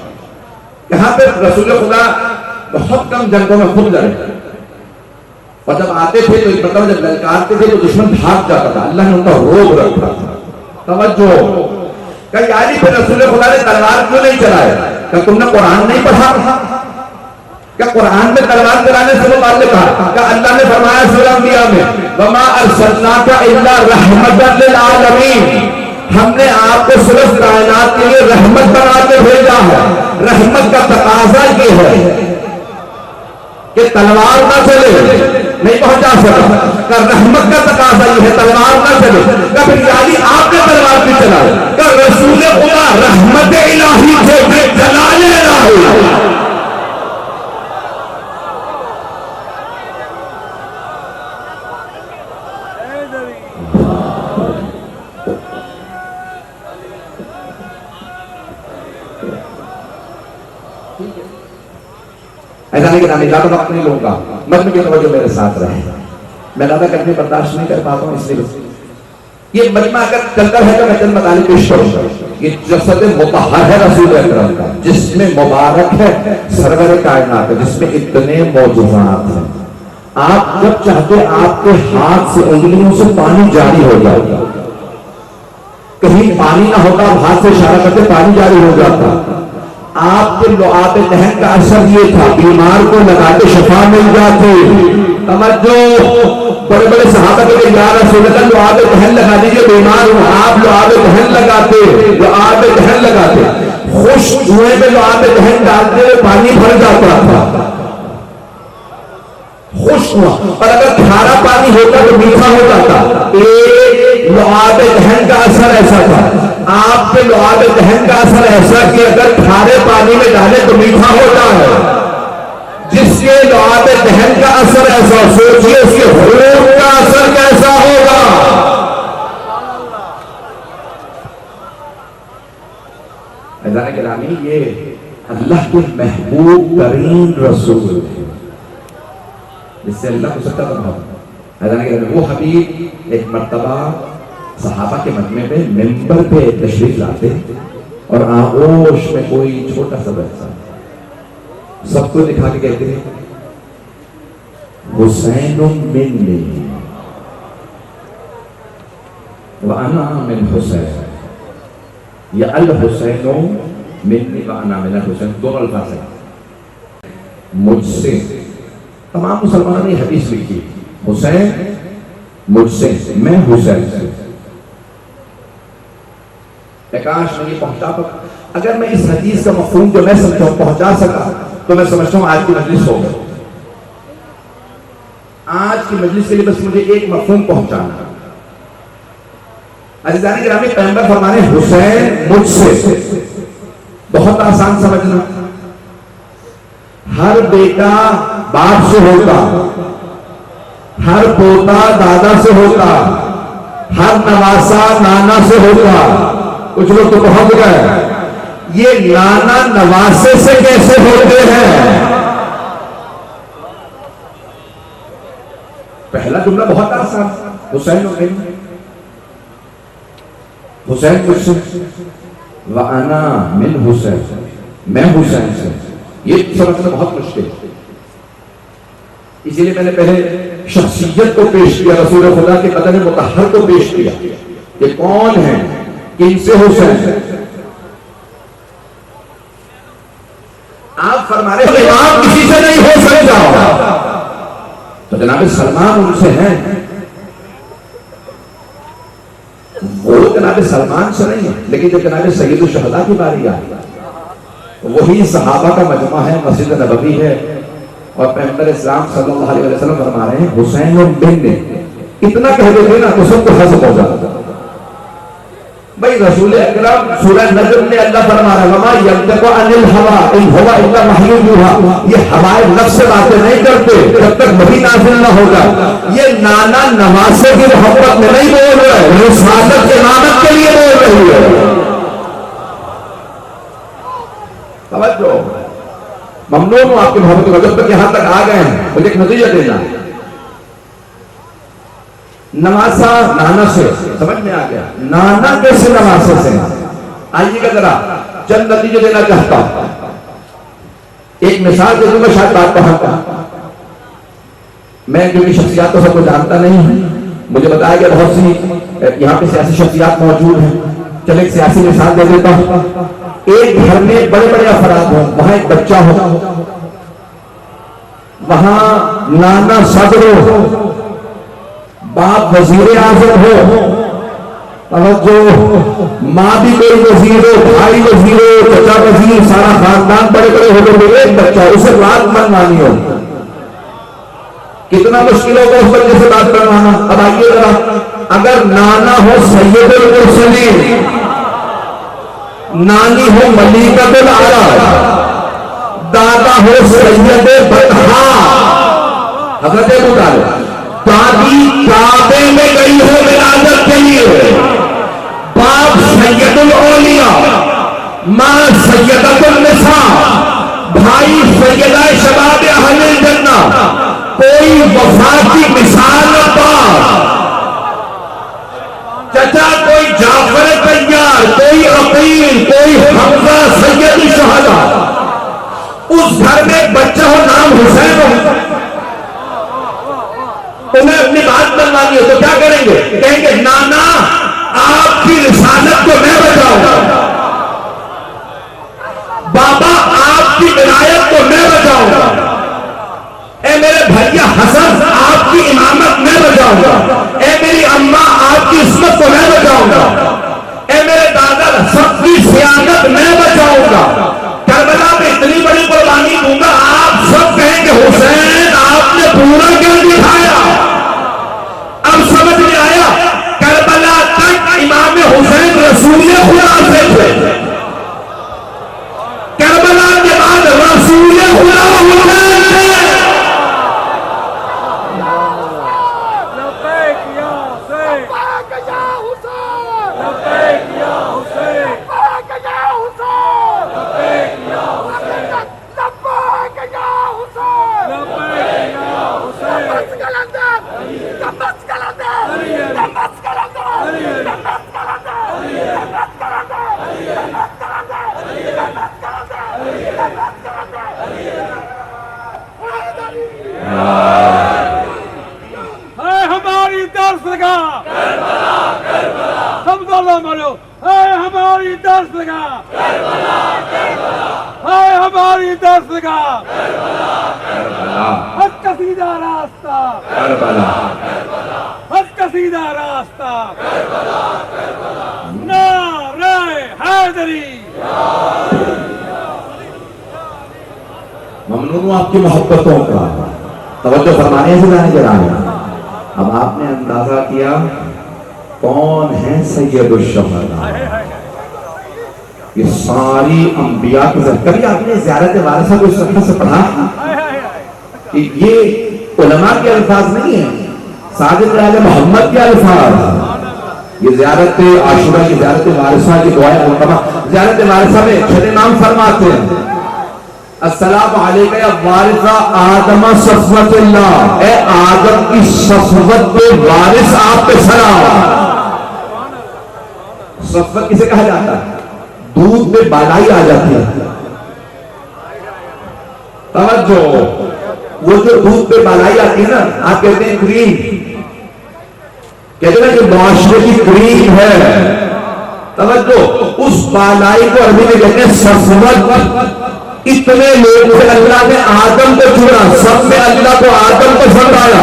[SPEAKER 2] یہاں پہ رسول خدا بہت کم جنگوں میں خود لڑے, اور جب آتے تھے تو مطلب جب للکارتے تھے تو دشمن بھاگ جاتا تھا. اللہ نے ان کا روب رکھا تھا. توجہ, کہ یاری پہ رسول خدا نے تلوار کیوں نہیں چلائے؟ کہ تم نے قرآن نہیں پڑھا؟ کہ قرآن میں تلوار چلانے سے متعلق کہا کہ اللہ نے فرمایا سورہ انبیاء میں وَمَا أَرْسَلْنَاكَ إِلَّا رَحْمَةً لِلْعَالَمِينَ, ہم نے آپ کو صرف کائنات کے لیے رحمت بنا کے بھیجا ہے. رحمت کا تقاضا یہ ہے کہ تلوار نہ چلے, نہیں پہنچا سکا. کہ رحمت کا تقاضا یہ ہے تلوار نہ چلے. کہ پھر یعنی آپ نے تلوار بھی چلائے. کہ رسول خدا رحمت الہی تھے, جلال الہی. ایسا نہیں کہ میں زیادہ وقت نہیں لوں گا, مجمع کی توجہ میرے ساتھ رہے. میں زیادہ کرنے برداشت نہیں کر پاتا ہوں, اس لیے یہ مجمع اگر چلتا ہے تو میں چند مطالب پیش کروں گا. یہ جسد مطہر ہے رسول اکرم کا, جس میں مبارک ہے سرور کائنات, جس میں اتنے معجزات ہیں. آپ جب چاہتے آپ کے ہاتھ سے انگلیوں سے پانی جاری ہو جاتا, کہیں پانی نہ ہوتا, ہاتھ سے اشارہ کرتے پانی جاری ہو جاتا. آپ کے لعاب دہن کا اثر یہ تھا, بیمار کو لگاتے شفا مل جاتی. توجہ, بڑے بڑے صحابہ کے یا رسول اللہ لعاب دہن لگا دیجیے, بیمار ہوں. آپ لعاب دہن لگاتے, لعاب دہن لگاتے, خشک کنویں میں لعاب دہن ڈالتے ہوئے پانی بھر جاتا تھا, خشک ہوا. اور اگر کھارا پانی ہوتا تو میٹھا ہو جاتا. ایک لعاب دہن کا اثر ایسا تھا. آپ کے لعاب دہن کا اثر ایسا کہ اگر کھارے پانی میں ڈالے تو میٹھا ہوتا ہے. جس کے لعاب دہن کا اثر ایسا, سوچئے اس کے حروف کا اثر کیسا ہوگا. عزیزان گرامی, یہ اللہ کے محبوب ترین رسول ہے جس سے اللہ کو سکتا بنا. وہ حبیب ایک مرتبہ صحابہ کے مجمع میں ممبر پہ تشریف لاتے اور آغوش میں کوئی چھوٹا سا بچہ سب کو دکھا کے کہتے ہیں حسین منی وانا من حسین, یا الحسین منی وانا من الحسین, دونوں الفاظ ہیں. مجھ سے, تمام مسلمانوں نے حدیث لکھی, حسین مجھ سے, میں حسین سے. کاش میں یہ پہنچا پر, اگر میں اس حدیث کا مفہوم جو میں سمجھتا ہوں پہنچا سکا تو میں سمجھتا ہوں آج کی مجلس ہو گئی. آج کی مجلس کے لیے بس مجھے ایک مفہوم پہنچانا. عزیزان گرامی, پیغمبر فرمانے حسین مجھ سے, بہت آسان سمجھنا. ہر بیٹا باپ سے ہوتا, ہر پوتا دادا سے ہوتا, ہر نواسا نانا سے ہوتا. کچھ لوگ تو پہنچ گئے, یہ نانا نواسے سے کیسے ہوتے ہیں؟ پہلا جملہ بہت آسان, حسین ہو گئی. حسین مجھ سے، وَأَنَا مِنْ حسین، میں حسین سے. یہ سمجھنا بہت مشکل ہے. اسی لیے میں نے پہلے شخصیت کو پیش کیا، رسول خدا کے بدن مطہر کو پیش کیا کہ کون ہے، کن سے حسین ہے. آپ فرما رہے ہیں امام کسی سے نہیں ہو سکتا، تو جناب سلمان ان سے ہیں. وہ جناب سلمان سے نہیں ہے، لیکن جب جناب سید الشہداء کی باری آئی، وہی صحابہ کا مجمع ہے، مسجد نبوی ہے، اور پیغمبر اسلام صلی اللہ علیہ وسلم فرما رہے ہیں حسین اور بن نے اتنا کہہ دیتے نا تو سب کو حسب ہو جاتا. بھائی رسول اکرم سورہ نجم میں اللہ فرما رہا ہے وما ينطق عن الهوى ان هو الا وحی یوحی، یہ ہوائے نفس سے باتیں نہیں کرتے جب تک وحی نازل نہ ہوگا. یہ نانا نواسے کی محبت میں نہیں بول رہا ہے، رسالت کے امامت کے لیے بول رہی ہے. توجہ، ممنون ہوں آپ کی محبت کو. جب تک یہاں تک آ گئے ہیں مجھے ایک نتیجہ دینا ہے. نواسا نانا سے سمجھ میں آ گیا، نانا کیسے نواسے سے؟ آئیے گا ذرا چند نتیجے دینا چاہتا ہوں. ایک مثال دے دوں میں، شاید بات پہنچتا. میں کیونکہ شخصیات تو سب کو جانتا نہیں ہوں، مجھے بتایا گیا بہت سی یہاں پہ سیاسی شخصیات موجود ہیں. چلے ایک سیاسی مثال دے دیتا ہوں. ایک گھر میں بڑے بڑے افراد ہوں، وہاں ایک بچہ ہو، وہاں نانا صدر ہو، باپ وزیر اعظم ہو، توجہ، ماں بھی کوئی وزیر ہو، بھائی وزیر ہو، چچا وزیر، سارا خاندان بڑے بڑے ہو گئے، ایک بچہ اسے بات منوانی ہو. کتنا مشکل ہوگا اس بچے سے بات کروانا. اب آئیے ذرا، اگر نانا ہو سید المرسلین، نانی ہو ملیکۃ العرب، دادا ہو سید بطحا حضرت ابو طالب، دادی کعبے میں گئی ہو ولادت کے لیے، باپ سید الاولیاء، ماں سیدۃ النساء، بھائی سیدہ شباب اہل الجنہ، کوئی وفا کی مثال پا، چچا کوئی جعفر طیار، کوئی عقیل، کوئی حمزہ سید الشہداء. اس گھر میں ایک بچہ ہو نام حسین ہو، تمہیں اپنی بات بنوانی ہو تو کیا کریں گے؟ کہیں گے نانا آپ کی رسالت کو میں بچاؤں گا، بابا آپ کی ولایت کو میں بچاؤں گا، اے میرے بھیا حسن آپ کی امامت میں بچاؤں گا، اے میری اماں آپ کی عصمت کو میں بچاؤں گا، اے میرے دادا سب کی سیادت میں بچاؤں گا. کربلا میں اتنی بڑی قربانی دوں گا، آپ سب کہیں گے حسین آپ نے پورا کر دکھایا. اب سمجھ میں آیا کربلا تک امام حسین رسول خدا سے تھے، کربلا کے بعد رسول خدا حسین تھے.
[SPEAKER 3] ہماری درسگاہ سب دولوں ملو، اے ہماری درسگاہ، اے ہماری درسگاہ، حق کا سیدھا راستہ، حق کا سیدھا راستہ، نعرہ حیدری.
[SPEAKER 2] ممنون ہوں آپ کی محبتوں کا. توجہ فرمانے سے جانے کے رہے. اب آپ نے اندازہ کیا کون ہے سید الشہداء. یہ ساری انبیاء کی ذکر. کبھی آپ نے زیارت وارثہ کو اس طرح سے پڑھا کہ یہ علماء کے الفاظ نہیں ہیں، ساجد آل محمد کے الفاظ. یہ زیارت عاشورہ کی زیارت وارثہ کی دعائیں مرتبہ. زیارت وارثہ میں چھٹے امام فرماتے ہیں السلام علیکہ یا وارثہ آدم صفوت اللہ، اے آدم کی صفوت کے وارث آپ پہ سلام. صفت کسے کہا جاتا ہے؟ دودھ میں بالائی آ جاتی ہے. توجہ، وہ جو دودھ پہ بالائی آتی ہے نا، آپ کہتے ہیں کریم، کہتے ہیں کہ معاشرے کی کریم ہے. توجہ، اس بالائی کو عربی میں کہتے ہیں صفوت. اتنے لوگ سے اللہ نے آدم کو چنا، سب میں اللہ کو آدم کو فرمایا.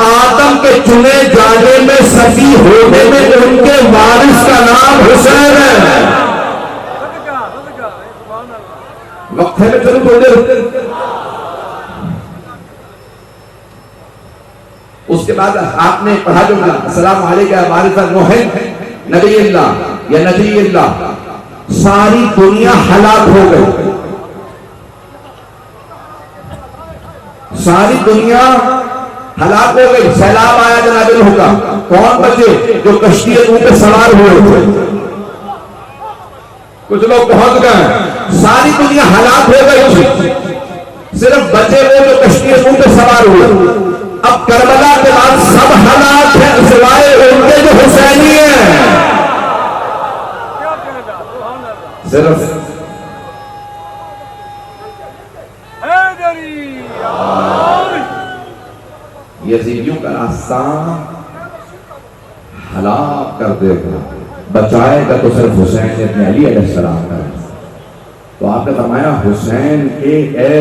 [SPEAKER 2] آدم کے چنے جانے میں، صفی ہونے میں ان کے وارث کا نام حسین ہے. وقت ہے میں چلو بولے. اس کے بعد آپ نے پڑھا جو السلام علیکم یا وارث نوح نبی اللہ یا نبی اللہ. ساری دنیا ہلاک ہو گئی، ساری دنیا ہلاک ہو گئی. سیلاب آیا جناب نوح کا. کون بچے؟ جو کشتی پہ سوار ہوئے تھے. کچھ لوگ پہنچ گئے. ساری دنیا ہلاک ہو گئی تھی، صرف بچے وہ جو کشتی پہ سوار ہوئے. اب کربلا کے بعد سب ہلاک ہیں سوائے ان کے جو حسینی ہیں. صرف یزیدیوں کا راستہ ہلاک کر دے گا، بچائے گا تو صرف حسین ابن علی علیہ السلام کا. تو آپ نے فرمایا حسین کے اے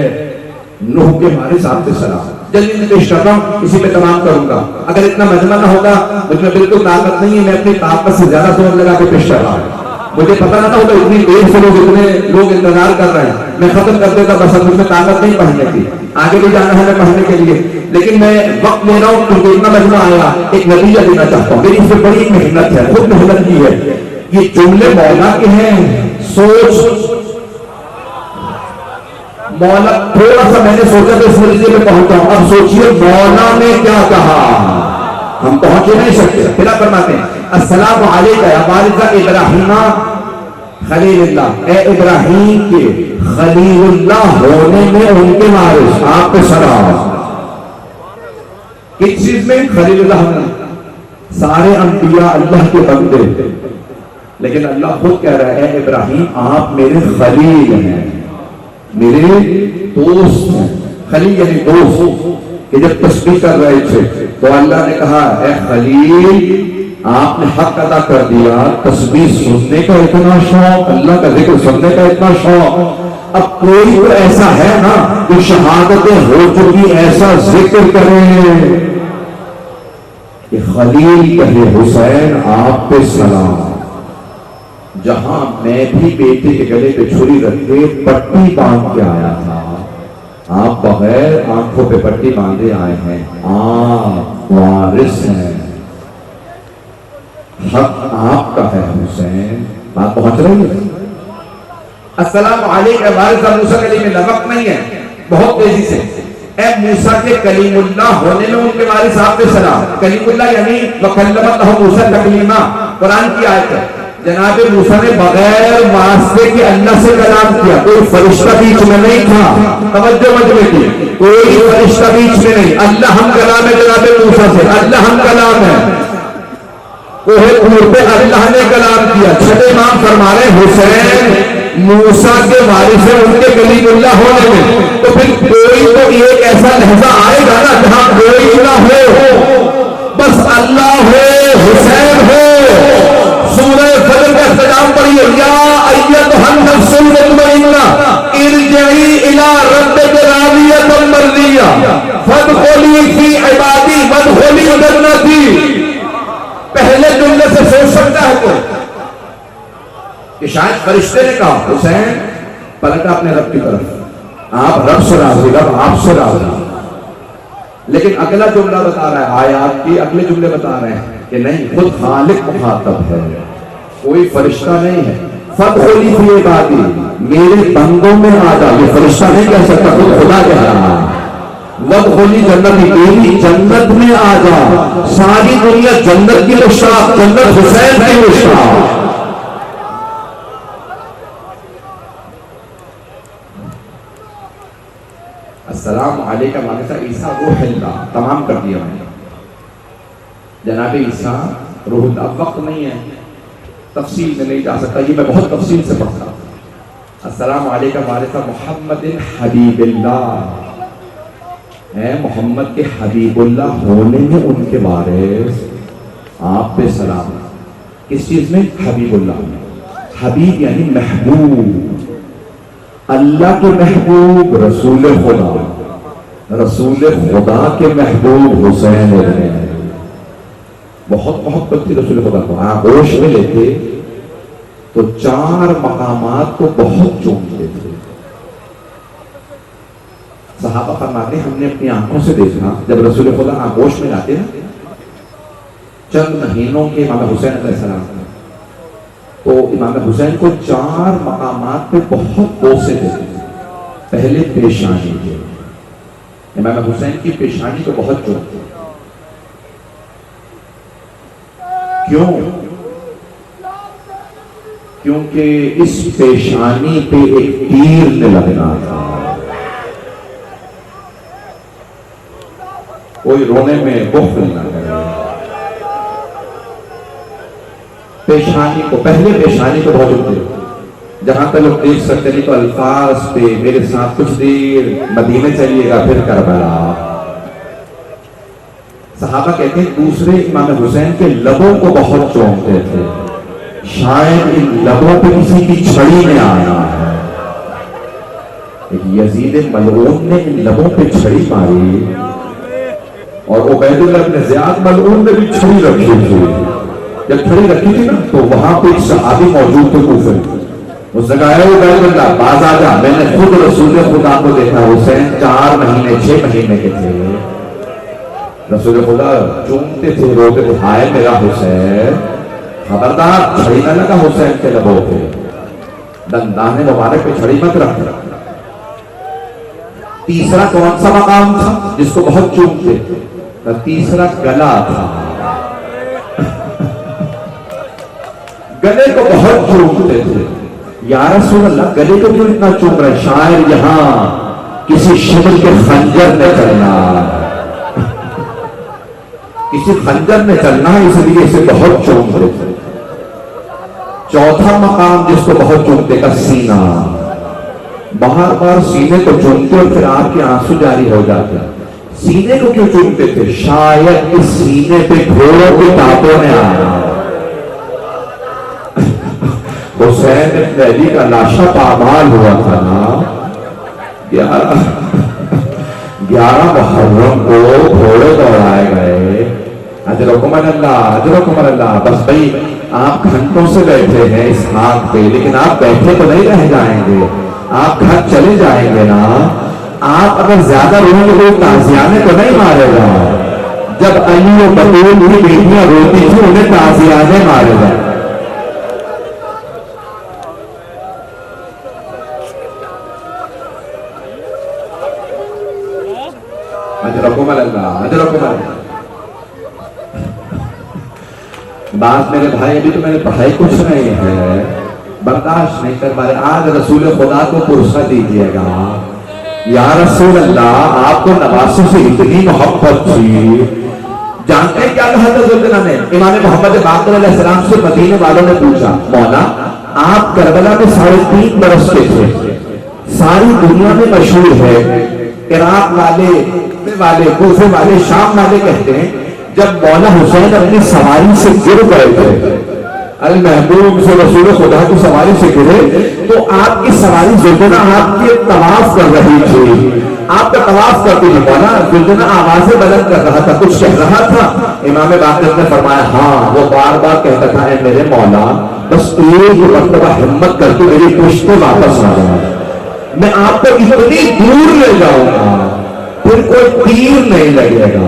[SPEAKER 2] نوح کے وارث آپ سے سلام. جلدی میں پیش کرتا ہوں، اسی پہ تمام کروں گا. اگر اتنا مجمع نہ ہوگا، مجھ میں بالکل طاقت نہیں ہے، میں اپنی طاقت سے زیادہ زور لگا کے پیش کر رہا ہوں. مجھے پتہ نہ ہوگا اتنی دیر سے اتنے لوگ انتظار کر رہے ہیں، میں ختم کر دیتا. بس مجھ میں طاقت نہیں پڑھنے کی، آگے بھی جانا ہے میں پڑھنے کے لیے. لیکن میں وقت لے رہا ہوں کیونکہ اتنا مجمع آیا. ایک نتیجہ دینا چاہتا ہوں. میری اس میں بڑی محنت ہے، خود محنت کی ہے. یہ جملے مولا کے ہیں. سوچ مولا، تھوڑا سا میں نے سوچا تو اس نتیجے میں پہنچا ہوں. اب سوچئے مولا نے کیا کہا. ہم پہنچ نہیں سکتے. پھر فرماتے ہیں السلام علیکم یا وارث ابراہیم خلیل اللہ. اے ابراہیم کے خلیل اللہ ہونے میں ان کے وارث آپ پہ سلام. کس چیز میں خلیل اللہ ہونا؟ سارے انبیاء اللہ کے بندے، لیکن اللہ خود کہہ رہا ہے اے ابراہیم آپ میرے خلیل ہیں، میرے دوست ہیں. خلیل یعنی دوست. کہ جب تسبیح کر رہے تھے تو اللہ نے کہا اے خلیل آپ نے حق ادا کر دیا. تسبیح سننے کا اتنا شوق، اللہ کا ذکر سننے کا اتنا شوق. اب کوئی تو ایسا ہے نا جو شہادتیں ہو چکی ایسا ذکر کرے کہ خلیل کہے حسین آپ پہ سلام. جہاں میں بھی بیٹے کے گلے پہ چھری رکھ کے پٹی باندھ کے آیا تھا، آپ بغیر آنکھوں پہ پٹی باندھے آئے ہیں. آپ وارث ہیں، حق آپ کا ہے حسین. بات پہنچ رہی ہے. السلام علیکم وارث موسیٰ کلیم اللہ. وقت نہیں ہے، بہت تیزی سے. اے موسیٰ کے کلیم اللہ ہونے میں ان کے وارث آپ پہ سلام. کلیم اللہ یعنی وَكَلَّمَ اللَّهُ موسیٰ تَكْلِیمًا. قرآن کی آیت ہے. جناب موسیٰ نے بغیر واسطے کے اللہ سے کلام کیا. کوئی فرشتہ بیچ میں نہیں تھا. توجہ مجمع کی، کوئی فرشتہ بیچ میں نہیں. اللہ ہم کلام ہے جناب موسیٰ سے. اللہ ہم کلام ہے. کوہ طور پہ اللہ نے کلام کیا. چھٹے امام فرما رہے حسین موسیٰ کے وارث ہیں ان کے کلیم اللہ ہونے میں. تو پھر کوئی تو ایک ایسا لحظہ آئے گا نا جہاں کوئی نہ ہو، بس اللہ ہو، حسین ہو. سورہ فجر کا اختتام پڑھیے یا ایتھا النفس المطمئنہ ارجعی الی ربک راضیۃ مرضیہ فادخلی فی عبادی وادخلی جنتی. پہلے جملے سے سوچ سکتا ہے کوئی کہ شاید فرشتے نے کہا حسین پلٹا اپنے رب کی طرف، آپ رب سے راضی، رب آپ سے راضی. لیکن اگلا جملہ بتا رہا ہے، آیات کی اگلے جملے بتا رہے ہیں کہ نہیں، خود خالق مخاطب ہے، کوئی فرشتہ نہیں ہے. فادخلی فی عبادی، میرے بندوں میں آ جا. یہ فرشتہ نہیں کہہ سکتا، خود خدا کہہ رہا ہے. وادخلی جنتی، میری جنت میں آ جا. ساری دنیا جنت کی مشتاق، جنت حسین کی مشتاق. السلام علیکم وارث عیسیٰ روح اللہ. تمام کر دیا میں نے. جناب عیسیٰ روح اللہ. وقت نہیں ہے، تفصیل میں نہیں جا سکتا، یہ میں بہت تفصیل سے پڑھتا ہوں۔ السلام علیکم وارث محمد حبیب اللہ، اے محمد کے حبیب اللہ ہونے میں ان کے وارث آپ پہ سلام۔ کس چیز میں؟ حبیب اللہ میں۔ حبیب یعنی محبوب، اللہ کے محبوب رسول خدا، رسول خدا کے محبوب حسین ابن علی، بہت محبت تھی رسول خدا کو، آغوش میں لیتے تو 4 مقامات کو بہت چومتے تھے۔ صحابہ فرماتے ہیں ہم نے اپنی آنکھوں سے دیکھا جب رسول خدا آغوش میں لاتے نا چند مہینوں کے امام حسین علیہ السلام، تو امام حسین کو 4 مقامات پہ بہت بوسے دیتے تھے۔ پہلے پیشانی کے، امام حسین کی پیشانی کو بہت چومتے تھے۔ کیوں؟ کیونکہ اس پیشانی پہ ایک تیر نے لگنا تھا۔ کوئی رونے میں بخل نہ کرے، پیشانی کو، پہلے پیشانی کو بہت چومتے تھے۔ جہاں تک لوگ دیکھ سکتے نہیں تو الفاظ پہ میرے ساتھ کچھ دیر مدینے چلیے گا پھر کربلا۔ صحابہ کہتے ہیں دوسرے امام حسین کے لبوں کو بہت چومتے تھے، شاید ان لبوں پہ کسی کی چھڑی میں آنا ہے۔ ایک یزید ملعون نے ان لبوں پہ چھڑی ماری، اور عبید اللہ بن زیاد ملعون نے بھی چھڑی رکھی تھی۔ جب چھڑی رکھی تھی نا تو وہاں پہ ایک صحابی موجود تھے کوفے میں، اس نے کہا اے عبید اللہ باز آ جا، میں نے خود رسول خدا کو دیکھا، حسین 4 مہینے 6 مہینے کے تھے۔ رسول خدا چومتے تھے، روتے تھے، ہائے میرا حسین، خبردار چھڑی نہ لگا حسین کے لبوں پہ، دندان مبارک پہ چھڑی مت رکھ۔ تیسرا کون سا مقام تھا جس کو بہت چومتے تھے؟ تیسرا گلا تھا، گلے کو بہت چومتے تھے۔ یا رسول اللہ گلے کو کیوں اتنا چوم رہے؟ شاید یہاں کسی شمر کے خنجر نے چلنا، کسی خنجر نے چلنا، اس لیے اسے بہت چومتے تھے۔ چوتھا مقام جس کو بہت چومتے کا سینہ، بار بار سینے کو چومتے اور پھر آپ کے آنسو جاری ہو جاتے۔ سینے کو کیوں چومتے تھے؟ شاید اس سینے پہ گھوڑوں کے دانتوں نے آنا۔ حسین ابن علی کا لاشا پامال ہوا تھا نا، 11 محرم کو گھوڑے دوڑائے گئے۔ اجرکم اللہ، اجرکم اللہ۔ بس بھائی آپ گھنٹوں سے بیٹھے ہیں اس ہاتھ پہ، لیکن آپ بیٹھے تو نہیں رہ جائیں گے، آپ گھر چلے جائیں گے نا۔ آپ اگر زیادہ روئیں گے تو تازیانے تو نہیں مارے گا۔ جب علی و بطول کی بیٹیاں روتی تھی انہیں تازیانے مارے گا۔ اجرکم اللہ، اجرکم اللہ۔ بات میرے بھائی ابھی تو میں نے پڑھائی کچھ نہیں ہے، برداشت نہیں کر پا رہے۔ آج رسول خدا کو پرسہ دیجیے گا، یا رسول اللہ آپ کو نواسوں سے اتنی محبت تھی، جانتے ہیں کیا کہا تھا ذوالجلال نے؟ امام محمد باقر علیہ السلام سے مدینے والوں نے پوچھا مولا آپ کربلا میں 3.5 برس کے تھے، ساری دنیا میں مشہور ہے، عراق والے کوفے والے شام والے کہتے ہیں جب مولا حسین اپنی سواری سے گر گئے تھے، المحبوب سے رسول خدا کی سواری سے گرے تو آپ کی سواری زلجنہ آپ کے طواف کر رہی تھی، آپ کا طواف کرتی تھی، مولا زلجنہ آوازیں بلند کر رہا تھا، کچھ کہہ رہا تھا؟ امام باقر نے فرمایا ہاں وہ بار بار کہتا تھا اے میرے مولا بس ایک مرتبہ ہمت کر کے میری پشت پہ واپس آ جاؤ، میں آپ کو اتنی دور لے جاؤں گا پھر کوئی تیر نہیں لگے گا۔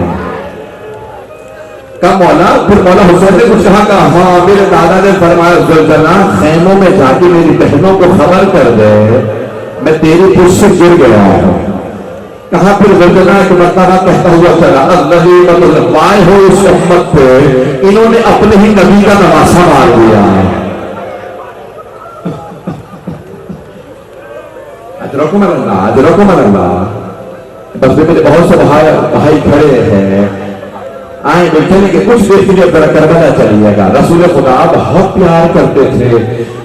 [SPEAKER 2] کہا مولا، پھر مولا حسین نے کچھ کہا؟ ہاں میرے دادا نے فرمایا زلجنہ خیموں میں جا کے میری بہنوں کو خبر کر دے میں تیری پشت سے گر گیا ہوں۔ کہا پھر زلجنہ ایک مرتبہ کہتا ہوا چلا غنیمت الوائے ہو اس امت پہ انہوں نے اپنے ہی نبی کا نواسہ مار دیا۔ اجرکم اللہ، اجرکم اللہ۔ بس میرے بہت سے بھائی کھڑے ہیں، آئے بیٹھے کہ کچھ دیر کے لیے ذرا کربلا چلیے گا. رسول خدا بہت پیار کرتے تھے.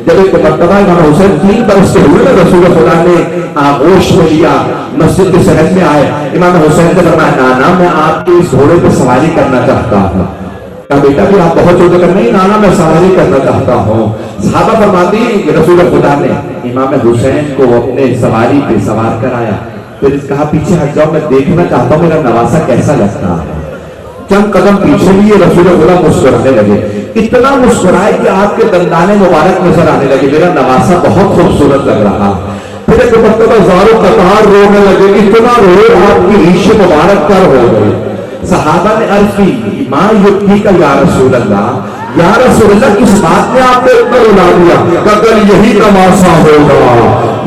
[SPEAKER 2] جب ایک مرتبہ امام حسین 3 برس کے ہوئے نا رسول خدا نے آغوش میں لیا, مسجد کے صحن میں آئے. امام حسین نے فرمایا نانا میں آپ کے اس گھوڑے پہ سواری کرنا چاہتا ہوں. کہا بیٹا بھی آپ بہت چھوٹے کر نہیں نانا میں سواری کرنا چاہتا ہوں. صحابہ فرماتی کہ رسول خدا نے امام حسین کو اپنے سواری پہ سوار کرایا. پھر کہا پیچھے ہٹ جاؤ میں دیکھنا چاہتا ہوں میرا نواسا کیسا لگتا ہے. چند قدم پیچھے لیے رسول خدا مسکرانے لگے. اتنا مسکرائے کہ آپ کے دندانے مبارک نظر آنے لگے. میرا نواسا بہت خوبصورت لگ رہا. پھر ایک مرتبہ زاروں قطار رونے لگے. اتنا روئے آپ کی ریش مبارک پر ہو گئی. صحابہ نے عرض کی ماں یبکی کا یا رسول اللہ کس بات نے آپ نے اتنا رلا دیا؟ کل یہی تماشا ہوگا,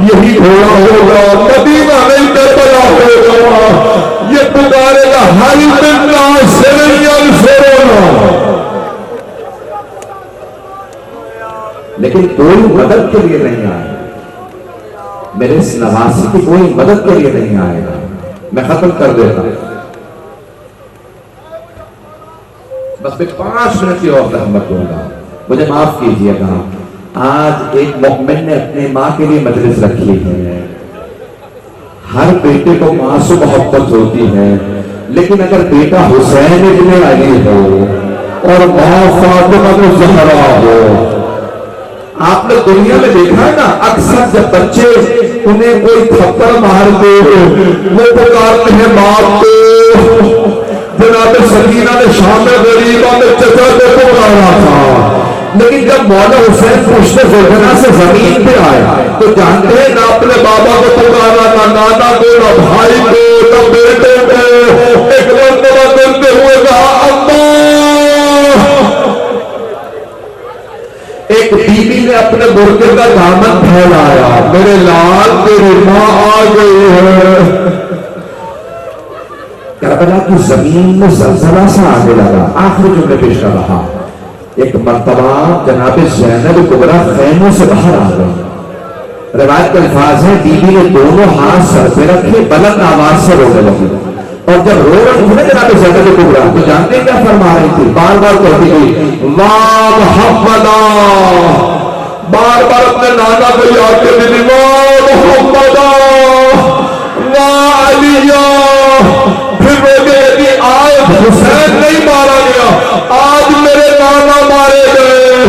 [SPEAKER 2] یہی گھوڑا ہوگا, مدینہ نہیں کربلا ہوگا, یہ پکارے گا ہر منا سرین سرونا. لیکن کوئی مدد کے لیے نہیں آئے. میرے اس نواسی کی کوئی مدد کے لیے نہیں آئے گا. میں ختم کر دیتا ہوں. بس میں 5 منٹ کی اور رحمت دوں گا, مجھے معاف کیجیے گا. آج ایک مومن نے اپنے ماں کے لیے مجلس رکھی ہے. ہر بیٹے کو ماں سے محبت ہوتی ہے, لیکن اگر بیٹا حسین ابن علی ہو اور ماں فاطمہ الزہرا ہو. آپ نے دنیا میں دیکھا ہے نا اکثر جب بچے انہیں کوئی تھپڑ مار دے وہ پکارتے ہیں باپ کو. جناب سکینہ نے شام غریبہ میں چچا کو پکارا تھا, لیکن جب مولا حسین پشت زوجنا سے زمین پہ آئے تو جانتے ہیں نہ اپنے بابا کو پکارا, نہ نانا کو, نہ بھائی کو, نہ بیٹے کو. ایک مرتبہ کرتے ہوئے کہا اماں. ایک بیوی نے اپنے برقع کا دامن پھیلایا, میرے لال تیری ماں آ گئی ہے. کربلا کی زمین میں زلزلہ سا آنے لگا. آخری جملے پیش کر رہا. ایک مرتبہ جناب زینب کبریٰ خیموں سے باہر آ گئی. روایت کے الفاظ ہیں بی بی نے دونوں ہاتھ سر پہ رکھے, بلند آواز سے رونے لگی. اور جب رو رہی تھی جناب زینب کبریٰ تو جانتے ہیں کیا فرما رہی تھی؟ بار بار کہتی تھی واہ محمدا. بار بار اپنے نانا کو یاد کرتی تھی واہ محمدا واہ علیہ. پھر وہ کہتی آج حسین نہیں مارا گیا, آج میرے نانا مارے گئے,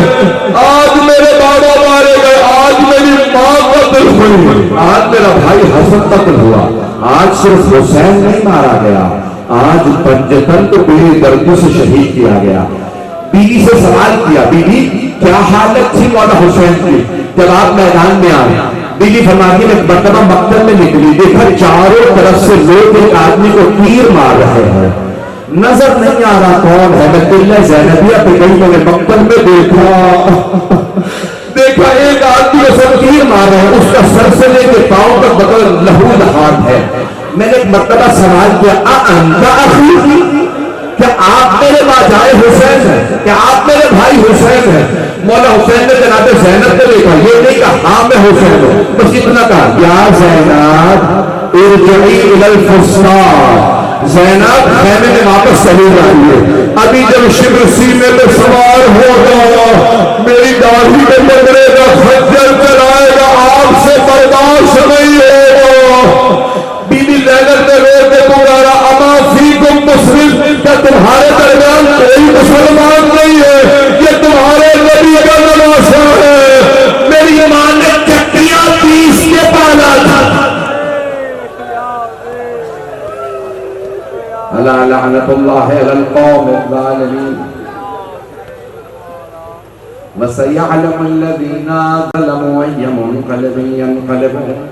[SPEAKER 2] آج میرے بابا مارے گئے, آج میری ماں قتل ہوئی, آج میرا بھائی حسن قتل ہوا. آج صرف حسین نہیں مارا گیا, آج پنجتن کو بے دردی سے شہید کیا گیا. بیوی سے سوال کیا بیوی کیا حالت تھی مولا حسین کی جب آپ میدان میں آئے؟ بیوی فرماتی ہے ایک مرتبہ مقتل میں نکلی, دیکھا چاروں طرف سے لوگ ایک آدمی کو تیر مار رہے ہیں, نظر نہیں آ رہا کون ہے. میں دلہ زینبیہ پہ گئی, میں نے مقتل میں دیکھا ایک آدمی کو سب تیر مار رہے ہیں, اس کا سر سے لے کے پاؤں تک بدل لہو لہان ہے. میں نے ایک مرتبہ سوال کیا انت اخی, کیا آپ میرے باجائے حسین ہیں, کیا آپ میرے بھائی حسین ہیں؟ مولا حسین نے جناب زینب کو دیکھا, یہ نہیں کہا ہاں میں حسین ہوں, بس اتنا کہا یا زینب ارجعی الی الفسطاط. زینب خیمے میں واپس چلی جائیے. ابھی جب شبر سینے میں سوار ہوگا میری داڑھی میں پکڑے گا, خنجر چلائے گا, آپ سے برداشت نہیں ہوگا. بیوی زینب نے رو کے پکارا اما فیکم مسلم, کیا تمہارے درمیان کوئی مسلمان نہیں ہے؟ یہ تمہارے نبی کا نواسا ہے. میری ماں نے چکیاں پیس کے پالا تھا. الا لعنت اللہ علی القوم الظالمین وسيعلم الذين ظلموا أي منقلب ينقلبون.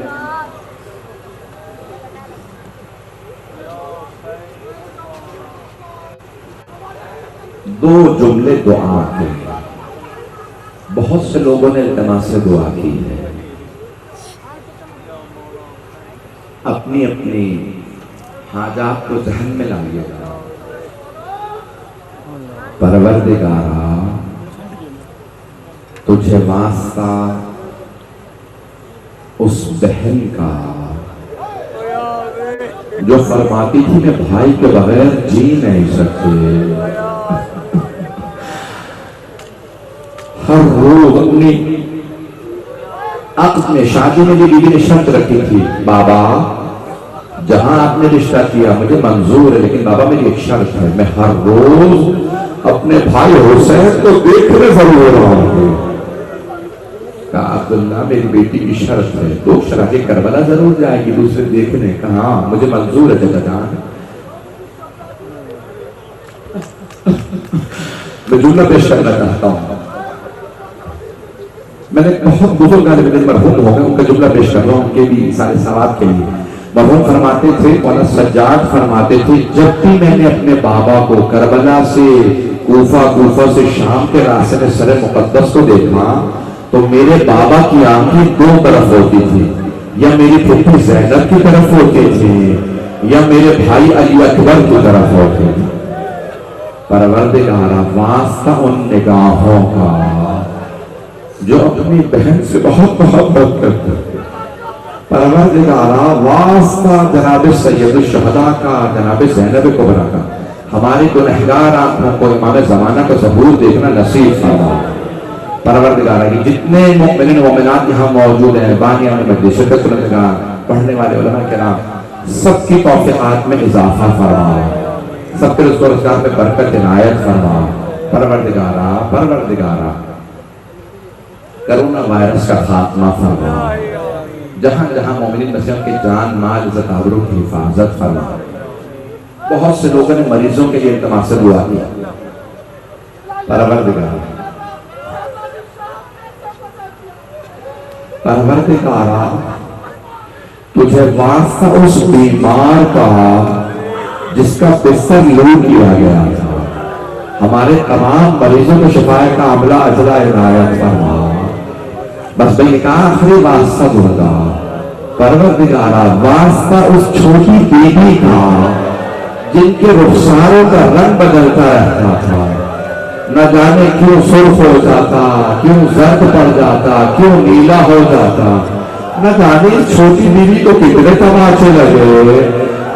[SPEAKER 2] دو جملے دعا کے, بہت سے لوگوں نے التماس سے دعا کی ہے. اپنی اپنی حاجات کو ذہن میں لائیے گا. پروردگارا تجھے واسطہ اس بہن کا جو فرماتی تھی میں بھائی کے بغیر جی نہیں سکتے. ہر روز اپنی عقد میں شادی میں بیوی نے شرط رکھی تھی, بابا جہاں آپ نے رشتہ کیا مجھے منظور ہے, لیکن بابا میری ایک شرط ہے, میں ہر روز اپنے بھائی حسین کو دیکھنے ضرور رہا ہوں. کہا عبداللہ میری بیٹی کی شرط ہے, تو شرط کربلا ضرور جائے گی دوسرے دیکھنے. کہا مجھے منظور ہے چچا جان. میں جملہ پیش کرنا چاہتا ہوں, میں نے بہت بزرگان مرحوم ہو گئے, ان کا جملہ پیش کر رہا ہوں ان کے بھی سارے ثواب کے لیے. مرحوم فرماتے تھے, مولانا سجاد فرماتے تھے, جب بھی میں نے اپنے بابا کو کربلا سے کوفہ سے شام کے راستے میں سر مقدس کو دیکھا تو میرے بابا کی آنکھیں دو طرف ہوتی تھی, یا میری پھوپھی زینب کی طرف ہوتی تھی یا میرے بھائی علی اکبر کی طرف ہوتی تھی. پروردگارا واسطہ ان نگاہوں کا جو اپنی بہن سے بہت محبت کرتے ہیں. پروردگارا واسطہ جناب سید الشہداء کا, جناب زینب کبریٰ کا, ہماری گنہگار آنکھوں کو امام زمانہ کا ظہور دیکھنا نصیب فرما. پروردگارا کی جتنے مؤمنین و مؤمنات یہاں موجود ہیں, بانیان مجلس, شرکت کنندگان, پڑھنے والے علماء کرام, سب کی توفیقات میں اضافہ فرما, سب کے رزق و روزگار میں برکت عنایت فرما. پروردگارا کرونا وائرس کا خاتمہ فرما, جہاں جہاں مومنین مسلمان کے جان مال عزت آبرو کی حفاظت فرما. بہت سے لوگوں نے مریضوں کے لیے التماس سے دعا کی. پروردگارا تجھے واسطہ اس بیمار کا جس کا بستر لو کیا گیا تھا, ہمارے تمام مریضوں کو شفا کا عملہ اجرا عنایت فرما. بس میں ایک آخری واسطہ دوں گا. پروردگارا واسطہ اس چھوٹی بیٹی کا جن کے رخساروں کا رنگ بدلتا رہتا تھا, نہ جانے کیوں سرخ ہو جاتا, کیوں زرد پڑ جاتا, کیوں نیلا ہو جاتا, نہ جانے اس چھوٹی بیوی کو کتنے تماچے لگے.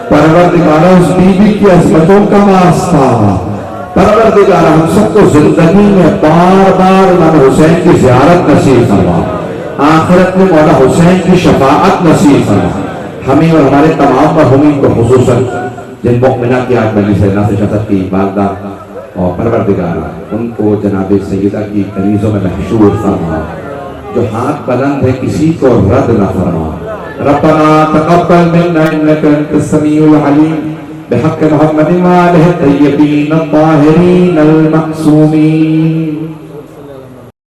[SPEAKER 2] پروردگارا اس بیوی کی عظمتوں کا واسطہ, پروردگارا ہم سب کو زندگی میں بار بار امام حسین کی زیارت نصیب فرما, آخرت میں مولا حسین کی شفاعت نصیب فرما. ہمیں اور ہمارے تمام مرحومین کو, خصوصاً جن مؤمنات کی آج مجلس ناصر شہزاد کی والدہ, اور پروردگارا ان کو جناب سیدہ کی کنیزوں میں محشور فرما. جو ہاتھ بلند ہے کسی کو رد نہ فرما. ربنا تقبل منا انك انت السميع العليم بحق محمد وآله الطيبين الطاهرين المعصومين.